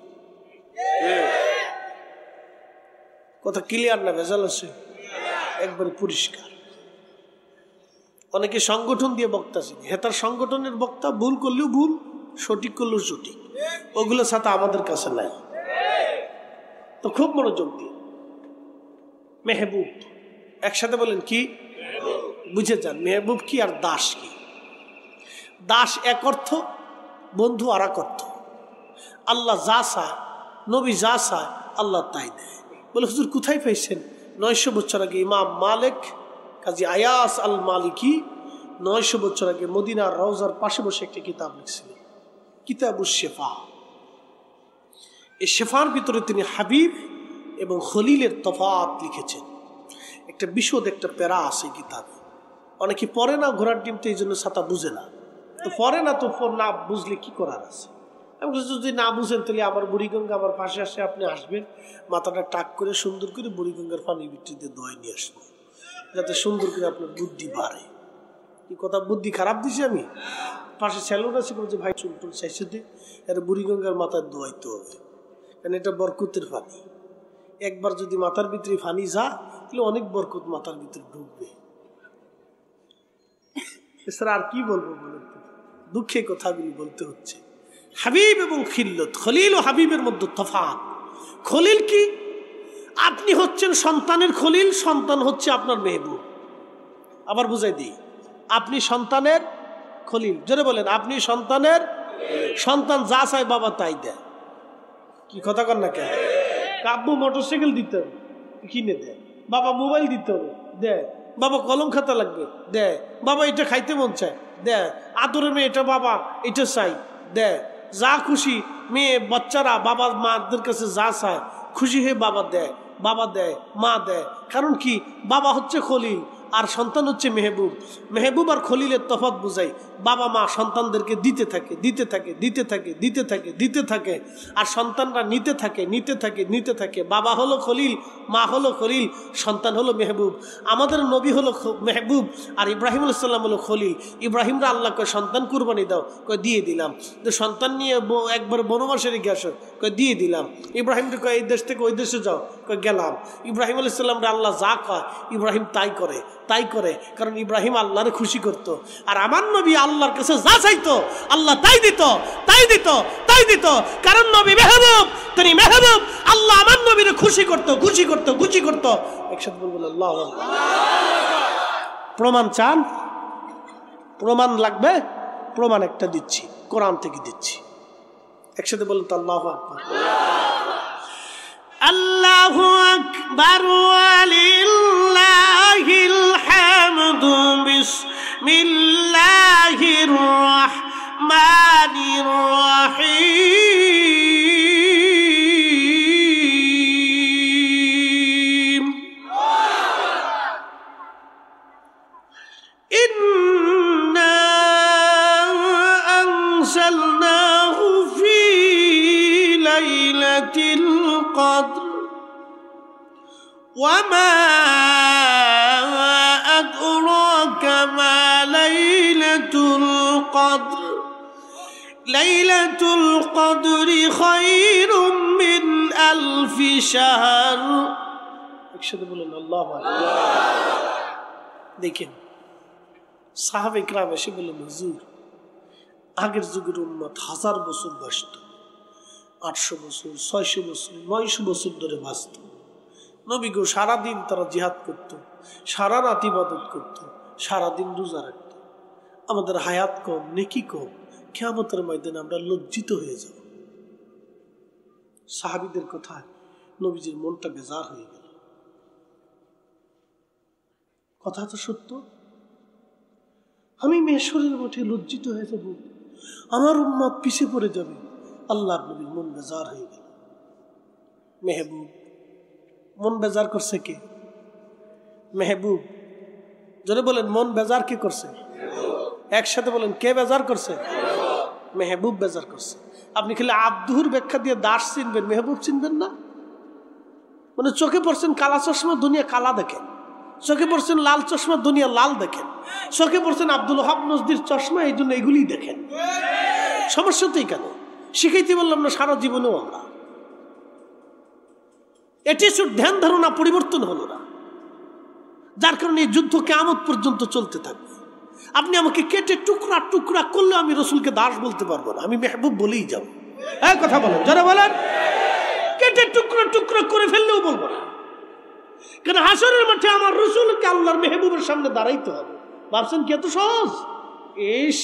A: কথা ক্লিয়ার না? ভেজাল আছে? একবারে পরিষ্কার। অনেকে সংগঠন দিয়ে বক্তা চিনি, হেতার সংগঠনের বক্তা ভুল করলেও ভুল, সঠিক করলেও সঠিক, ওগুলো সাথে আমাদের কাছে নাই। তো খুব মনোযোগ দিয়ে মেহবুব একসাথে বলেন কি? বুঝে যান মেহবুব কি আর দাস কি। দাস এক অর্থ, বন্ধু আর এক অর্থ। আল্লাহ যা চায়, নবী যা চায়, আল্লাহ তাই দেয়। বলে হুজুর কোথায় পাইছেন? 900 বছর আগে ইমাম মালিক কাজী আয়াস আল মালিকি 900 বছর আগে মদিনার রওজার পাশে বসে একটা কিতাব লিখছিলেন, কিতাবুশ শেফা। এই শেফার ভিতরে তিনি হাবিব এবং খলিলের তফাৎ লিখেছেন। একটা বিশদ একটা প্যারা আছে কিতাবে। অনেকে পড়ে না, ঘোড়ার ডিমতে, এই জন্য ছাতা বুঝে না। তো পড়ে না, তো না বুঝলে কি করার আছে? আমি যদি না বুঝেন তাহলে আমার বুড়িগঙ্গা আমার পাশে আসে, আপনি আসবেন, মাথাটা টাক করে সুন্দর করে বুড়িগঙ্গার পানির ভিত্তিতে দোয়াই নিয়ে আসবো, যাতে সুন্দর করে আপনার বুদ্ধি বাড়ে। কি কথা, বুদ্ধি খারাপ দিছি আমি? পাশে স্যালুন আছে, বলছে ভাই চুল টুল চাইছে দিয়ে এটা বুড়িগঙ্গার মাথায় দোয়াইতে হবে, কারণ এটা বরকতের পানি। একবার যদি মাথার ভিতরে পানি যা, তাহলে অনেক বরকত মাথার ভিতরে ঢুকবে। এছাড়া আর কি বলবো বলেন? দুঃখে কথাগুলি বলতে হচ্ছে। হাবিব এবং খিল্লত, খলিল ও হাবিবের মধ্যে তফাৎ। খলিল কি? আপনি হচ্ছেন সন্তানের খলিল, সন্তান হচ্ছে আপনার মেহবুব। আবার বুঝাই দিই, আপনি সন্তানের খলিল। জোরে বলেন, আপনি সন্তানের, সন্তান যা চায় বাবা তাই দেয়। কি কথা কর না কেন? আব্বু মোটরসাইকেল দিতে হবে, কিনে দেয়। বাবা মোবাইল দিতে হবে, দেয়। বাবা কলম খাতা লাগবে, দেয়। বাবা এটা খাইতে মন চায়, দেয়। আদরের মেয়ে এটা বাবা এটা চাই, দেয়। যা খুশি মেয়ে বাচ্চারা বাবা মাদের কাছে যা চায় খুশি হয়ে বাবা দেয়, বাবা দেয়, মা দেয়। কারণ কি? বাবা হচ্ছে খলিল আর সন্তান হচ্ছে মেহবুব। মেহবুব আর খলিলের তফাৎ বুঝাই। বাবা মা সন্তানদেরকে দিতে থাকে, দিতে থাকে, দিতে থাকে, দিতে থাকে, দিতে থাকে, আর সন্তানরা নিতে থাকে, নিতে থাকে, নিতে থাকে। বাবা হলো খলিল, মা হলো খলিল, সন্তান হলো মেহবুব। আমাদের নবী হলো মেহবুব আর ইব্রাহিম আলাইহিস সালাম হলো খলিল। ইব্রাহিমরা আল্লাহ কয় সন্তান কুরবানি দাও, কয় দিয়ে দিলাম। তো সন্তান নিয়ে একবার বনবাসে রেখে আসো, কয় দিয়ে দিলাম। ইব্রাহিমকে কয় এই দেশ থেকে ওই দেশে যাও, কয় গেলাম। ইব্রাহিম আলাইহিস সালামরা আল্লাহ যা কয় ইব্রাহিম তাই করে, তাই করে। কারণ ইব্রাহিম আল্লাহরে খুশি করত। আর আমার নবী আল্লাহর কাছে যা চাইতো আল্লাহ তাই দিত, তাই দিত, তাই দিত। কারণ নবী মেহবুব, তিনি মেহবুব। আল্লাহ আমার নবীরে খুশি করতো, খুশি করতো, খুশি করতো। একসাথে বলবেন আল্লাহ। প্রমাণ চান? প্রমাণ লাগবে? প্রমাণ একটা দিচ্ছি, কোরআন থেকে দিচ্ছি। একসাথে বলুন তো আল্লাহু আকবার। আল্লাহু আকবার ওয়ালিল্লাহিল হামদু বিসমিল্লাহির রাহমানির রহিম। ইন্না আনজালনাহু ফি লাইলাতিল القدر وما أدراك ما ليلة القدر ليلة القدر خير من ألف شهر একসাথে বলুন আল্লাহু আকবার। দেখেন সাহাবা ইকরাম এসে বললেন হুজুর আগের যুগের উম্মত 1000 বছর বাঁচত, 800 বছর, 600 বছর, 900 বছর ধরে বাঁচত। নবী গো সারাদিন তারা জিহাদ করত, সারা রাত ইবাদত করত, সারাদিন রোজা রাখত। আমাদের হায়াত কম, নেকি কম, কিয়ামতের ময়দানে আমরা লজ্জিত হয়ে যাব। সাহাবীদের কথায় নবীজির মনটা বেজার হয়ে গেল। কথা তো সত্য। আমি মেশরের মাঠে লজ্জিত হয়ে যাব, আমার উম্মত পিছিয়ে পড়ে যাবে। আল্লাহর নবীর মন বেজার হয়ে গেল। মেহবুব মন বেজার করছে কে? মেহবুব। জোরে বলেন, মন বেজার কে করছে? একসাথে বলেন, কে বেজার করছে? মেহবুব বেজার করছে। আপনি খেলে আব্দুর ব্যাখ্যা দিয়ে দাস চিনবেন, মেহবুব চিনবেন না? মানে চোখে পড়ছেন কালা চশমা, দুনিয়া কালা দেখেন। চোখে পড়ছেন লাল চশমা, দুনিয়া লাল দেখেন। চোখে পড়ছেন আব্দুল হক নজদির চশমা, এই জন্য এগুলি দেখেন। সমস্যাতেই কেন? শিখাইতে বললাম না সারা জীবনেও আমরা অ্যাটিটিউড, ধ্যান ধারণা পরিবর্তন হলো না, যার কারণে এই যুদ্ধ কিয়ামত পর্যন্ত চলতে থাকবে। আপনি আমাকে কেটে টুকরা টুকরা করলে আমি রসুলকে দাস বলতে পারবো না, আমি মেহবুব বলেই যাব। হ্যাঁ, কথা বলেন, যারা বলেন কেটে টুকরা টুকরা করে ফেললেও বলবো না, কারণ হাসরের মাঠে আমার রসুলকে আল্লাহর মেহবুবের সামনে দাঁড়াইতে হবে। ভাবছেন কি এত সহজ? ইস,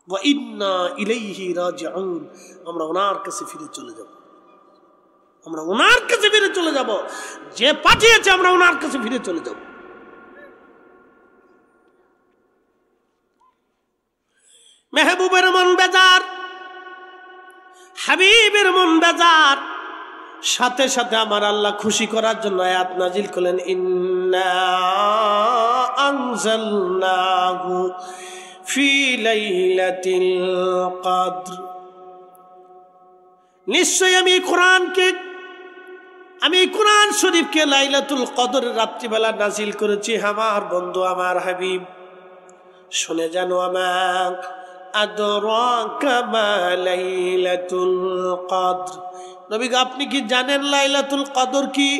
A: ওয়া ইন্না ইলাইহি রাজিউন, আমরা ওনার কাছে ফিরে চলে যাব। আমরা ওনার কাছে ফিরে চলে যাব, যে পাঠিয়েছে আমরা ওনার কাছে ফিরে চলে যাব। মেহবুবের মন বেজার, হাবিবের মন বেজার। সাথে সাথে আমার আল্লাহ খুশি করার জন্য আয়াত নাজিল করলেন, ইন্না আনজালনাহু ফি লাইলাতিল কদর। নিশ্চয় আমি কোরআন শরীফকে লাইলাতুল কদরের রাত্রিবেলা নাজিল করেছি। আমার বন্ধু, আমার হাবিব, শুনে জানো আমার আদরাকা মা লাইলাতুল কদর। নবী, আপনি কি জানেন লাইলাতুল কদর কি?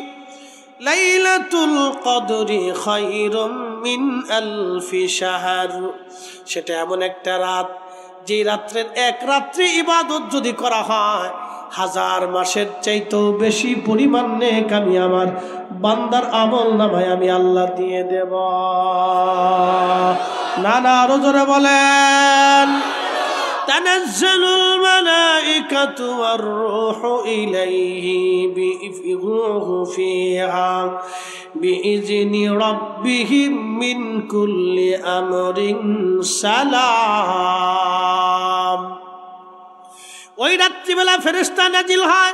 A: লাইলাতুল কদরি খায়রুম মিন আলফি শাহর। সেটা এমন একটা রাত, যে রাত্রের এক রাত্রি ইবাদত যদি করা হয়, 1000 মাসের চাইতেও বেশি পরিমাণ নেক আমি আমার বান্দার আমল নামায় আমি আল্লাহ দিয়ে দেব। না না, আরো জোরে বলেন, তানাজ্জালুল মালাইকাতু ওয়ার রূহু ইলাইহি বিইযনিহি ফিহা বিইযনি রাব্বিহিম মিন কুল্লি আমরিন সালাম। ওই রাত্রিবেলা ফেরেশতা নাজিল হয়।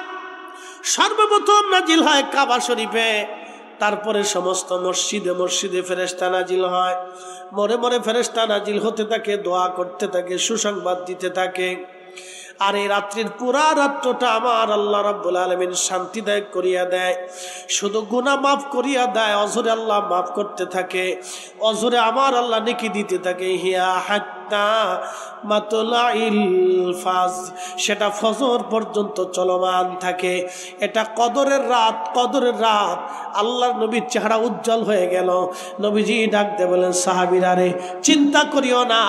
A: সর্বপ্রথম নাজিল হয় কাবা শরীফে, তারপরে সমস্ত মসজিদে মসজিদে ফেরেশতা নাজিল হয়। মরে মরে ফেরেশতা নাজিল হতে থাকে, দোয়া করতে থাকে, সুসংবাদ দিতে থাকে। আর এই রাত্রির পুরা রাত্রটা আমার আল্লাহ রাব্বুল আলামিন শান্তিদায়ক করিয়া দেয়। শুধু গুনাহ মাফ করিয়া দেয়, অজরে আল্লাহ মাফ করতে থাকে, অজরে আমার আল্লাহ নেকি দিতে থাকে। হিয়া হাত্তা মাতলাইল ফাজর, সেটা ফজর পর্যন্ত চলমান থাকে। এটা কদরের রাত, কদরের রাত। আল্লাহর নবীর চেহারা উজ্জ্বল হয়ে গেল। নবীজি ডাক দিয়ে বলেন, সাহাবীরা রে, চিন্তা করিও না,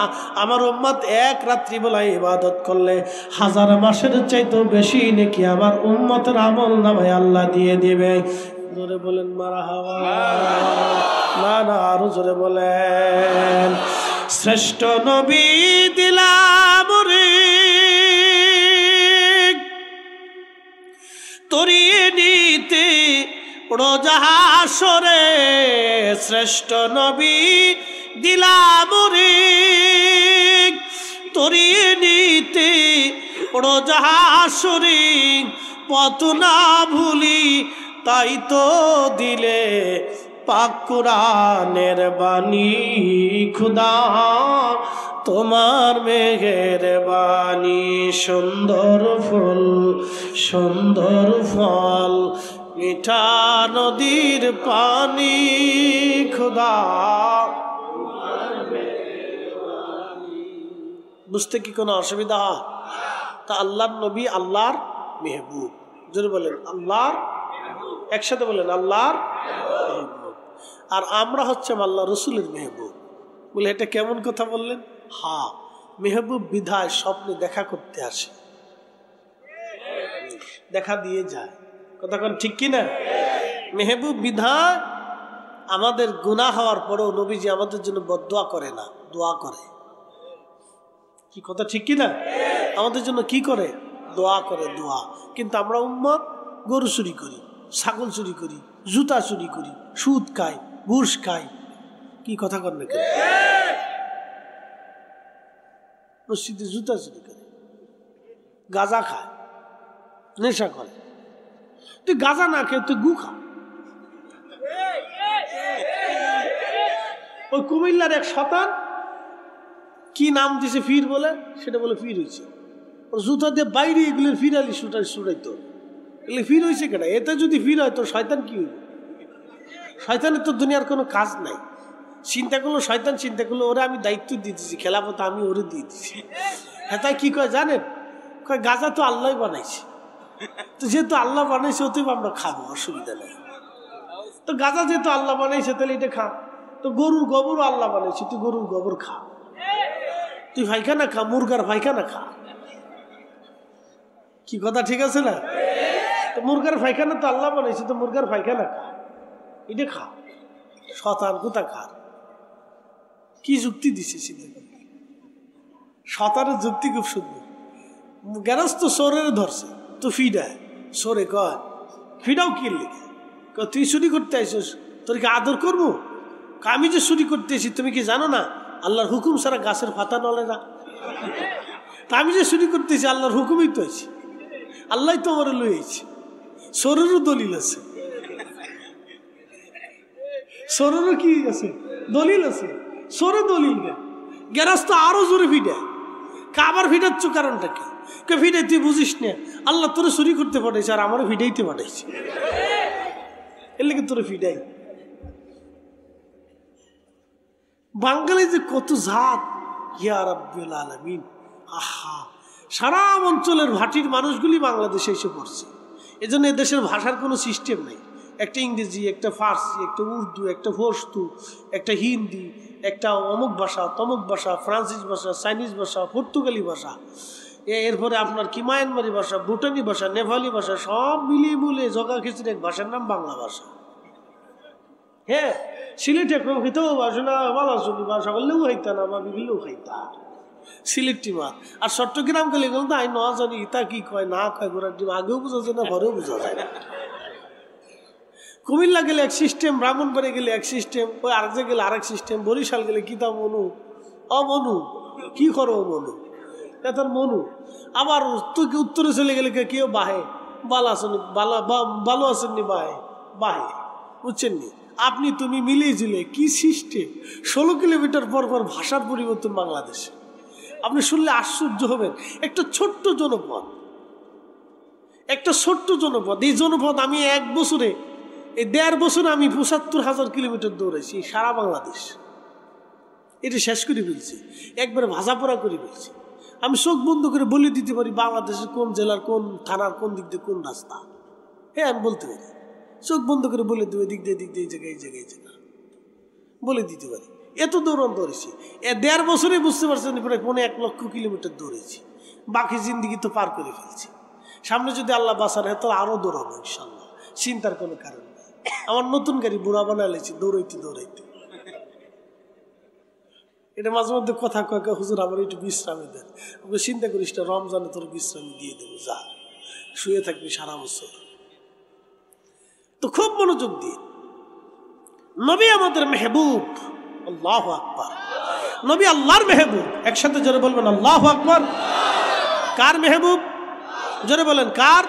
A: আমার উম্মত এক রাত্রি বেলা ইবাদত করলে 1000 মাসের চাইতেও বেশি নাকি আমার উম্মতের আমল নামায় আল্লাহ দিয়ে দিবে। জোরে বলেন মারহাবা। না না, আরো জোরে বলেন, শ্রেষ্ঠ নবী দিলাম রে তরিয়ে নিতে রোজা হাসরে। শ্রেষ্ঠ নবী দিলাম রে তরিয়ে নিতে রোজা হাসরে। পথ না ভুলি তাই তো দিলে পাক কুরআনের বাণী। খুদা তোমার মেহেরবানি, সুন্দর ফুল সুন্দর ফল, মিঠা নদীর পানি। খুদা, বুঝতে কি কোনো অসুবিধা? তা আল্লাহর নবী আল্লাহর মেহবুব। যদি বলেন আল্লাহর, একসাথে বলেন আল্লাহর মেহবুব। আর আমরা হচ্ছে আল্লাহ রসুলের মেহবুব। বলে এটা কেমন কথা বললেন? হ্যাঁ, মেহবুব বিধায় স্বপ্নে দেখা করতে আসে, দেখা দিয়ে যায়। কথা কোন ঠিক কিনা? মেহবুব বিধায় আমাদের গুনাহ হওয়ার পরেও নবীজি আমাদের জন্য বদদোয়া করে না, দোয়া করে। কি কথা ঠিক কিনা? আমাদের জন্য কি করে? দোয়া করে, দোয়া। কিন্তু আমরা উম্মত গরু চুরি করি, ছাগল চুরি করি, জুতা চুরি করি, সুদ খাই, ঘুষ খাই। কি কথা কর না? মসজিদে জুতা চুরি করে, গাঁজা খায়, নেশা করে। তুই গাঁজা না খেয়ে তুই গু খা। ওই কুমিল্লার এক শতান কি নাম দিছে ফির বলে, সেটা বলে ফির হয়েছে। ওর জুতা দিয়ে বাইরে এগুলোর ফির আলি ছুটাইতো। এগুলো ফির হয়েছে কেনা? এতে যদি ফির হয় তো শয়তান কি হইব? শয়তানের তো দুনিয়ার কোনো কাজ নাই। চিন্তা করলো শয়তান, চিন্তা করলো ওরা আমি দায়িত্ব দিয়ে দিচ্ছি, খেলাপথ আমি ওরে দিয়ে দিচ্ছি। হ্যাঁ, তাই কি কয় জানেন? কয় গাঁজা তো আল্লাহ বানাইছে, তো যেহেতু আল্লাহ বানাইছে অতএব আমরা খাবো, অসুবিধা নেই। তো গাঁজা যেহেতু আল্লাহ বানাইছে তাহলে এটা খা। তো গরুর গোবরও আল্লাহ বানাইছে, তুই গরুর গোবর খা। তুই পায়খানা খা, মুরগার পায়খানা খা। কি কথা ঠিক আছে না? তো মুরগার পায়খানা তো আল্লাহ বানাইছে, তো মুরগার পায়খানা খা, এটা খা। শতান কোথা খার? কি যুক্তি দিছে? শতানের যুক্তি খুব সুন্দর। গেরস্ত সোরের ধরছে, তো ফিডায় সোরে কয় ফিডাও কি লিখে? তুই চুরি করতে আইসিস, তোর কি আদর করবো? আমি যে চুরি করতে এসি তুমি কি জানো না আল্লাহর হুকুম ছাড়া গাছের পাতা নলে না? তা আমি যে চুরি করতেছি আল্লাহর হুকুমই তো আছি, আল্লাহ তো আমার লইছি। সোরেরও দলিল আছে, সোরেরও কি আছে? দলিল আছে। সোরে দলিল গে গেরস্ত আরো জোরে ফিডায়। আবার ফিডাচ্ছ কারণটা কি? ফিডাই তুই বুঝিস না আল্লাহ তোরে চুরি করতে পাঠাইছে আর আমারও ফিডাইতে পাঠাইছে, এর লেগে তোরে ফিডাই। বাঙালি যে কত জাত, ইয়া রাব্বুল আলামিন। আহা, সারা অঞ্চলের ভাটির মানুষগুলি বাংলাদেশে এসে পড়ছে। এজন্য এদেশের ভাষার কোনো সিস্টেম নেই। একটা ইংরেজি, একটা ফার্সি, একটা উর্দু, একটা পশতু, একটা হিন্দি, একটা অমুক ভাষা, তমুক ভাষা, ফ্রান্সিস ভাষা, চাইনিজ ভাষা, পর্তুগালি ভাষা, এরপরে আপনার কি মায়ানমারি ভাষা, ভুটানি ভাষা, নেপালি ভাষা, সব মিলিয়ে মিলিয়ে জগা খিচুড়ি এক ভাষার নাম বাংলা ভাষা। হ্যাঁ, সিলেটে খেতেও বাসো না, বালাসনি ভাষা করলেও খাইতা না, বা বিভিন্নও খাইতা সিলেটটি মাছ। আর চট্টগ্রাম গেলে গেল না, ন জানি ইতা কি কয় না কয়, ঘোরার ডিম আগেও বোঝা যায় না, ঘরেও বোঝা যায় না। কুমিল্লা গেলে এক সিস্টেম, ব্রাহ্মণবাড়ি গেলে এক সিস্টেম, ওই আরেক গেলে আরেক সিস্টেম, বরিশাল গেলে কিতা মনু, মনু কি করো মনু, তার মনু। আবার উত্তরে চলে গেলে কেউ বাহে, বালা আসেনি, বালো আসেননি, বাহে বাহে, বুঝছেন নি? আপনি তুমি মিলিয়ে ঝিলে কি সিস্টেম। 16 কিলোমিটার পর পর ভাষার পরিবর্তন বাংলাদেশে। আপনি শুনলে আশ্চর্য হবেন। একটা ছোট্ট জনপদ, একটা ছোট্ট জনপদ। এই জনপদ আমি এক বছরে, এই 1.5 বছরে আমি 75,000 কিলোমিটার দৌড়াইছি সারা বাংলাদেশ। এটা শেষ করে ফেলছি, একবারে ভাজা পোড়া করে ফেলছি। আমি চোখ বন্ধ করে বলে দিতে পারি বাংলাদেশের কোন জেলার কোন থানার কোন দিক দিয়ে কোন রাস্তা। হ্যাঁ, আমি বলতে পারি, চোখ বন্ধ করে বলে দেবো দিক দিয়ে এই জায়গায় এই জায়গায় এই জায়গা বলে দিতে পারি। এত দৌড়ান দৌড়েছি। 1.5 বছরে বুঝতে পারছেন প্রায় 1 লক্ষ কিলোমিটার দৌড়েছি। বাকি জিন্দিগি তো পার করে ফেলছি। সামনে যদি আল্লাহ বাঁচার হয় তো আরো দৌড়াবো ইনশাল্লাহ, চিন্তার কোনো কারণ নেই। আমার নতুন গাড়ি বুড়া বানালেছি দৌড়াইতে দৌড়াইতে। এটা মাঝে মধ্যে কথা কয়, হুজুর আমার একটু বিশ্রামী দেন। আমি চিন্তা করিস না, রমজানে তোর বিশ্রামী দিয়ে দেবো, যা শুয়ে থাকবি সারা বছর। তো খুব মনোযোগ দিয়ে, নবী আমাদের মেহবুব, আল্লাহু আকবার। নবী আল্লাহর মেহবুব, একসাথে জোরে বলবেন আল্লাহু আকবার। কার মেহবুব? জোরে বলেন কার?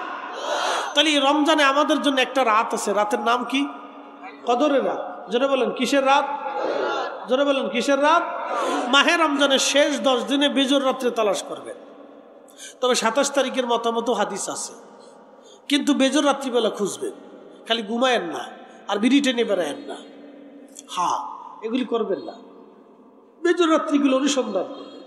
A: তাহলে রমজানে আমাদের জন্য একটা রাত আছে, রাতের নাম কি? কদরের রাত। জোরে বলেন কিসের রাত? জোরে বলেন কিসের রাত? মাহে রমজানের শেষ 10 দিনে বেজর রাত্রে তালাশ করবেন। তবে 27 তারিখের মতামত হাদিস আছে, কিন্তু বেজর রাত্রিবেলা খুঁজবেন। খালি ঘুমায়েন না আর বিড়ি টেনে বেড়ায়েন না, হ্যাঁ এগুলি করবেন না। বেজর রাত্রিগুলো অনুসন্ধান করবেন।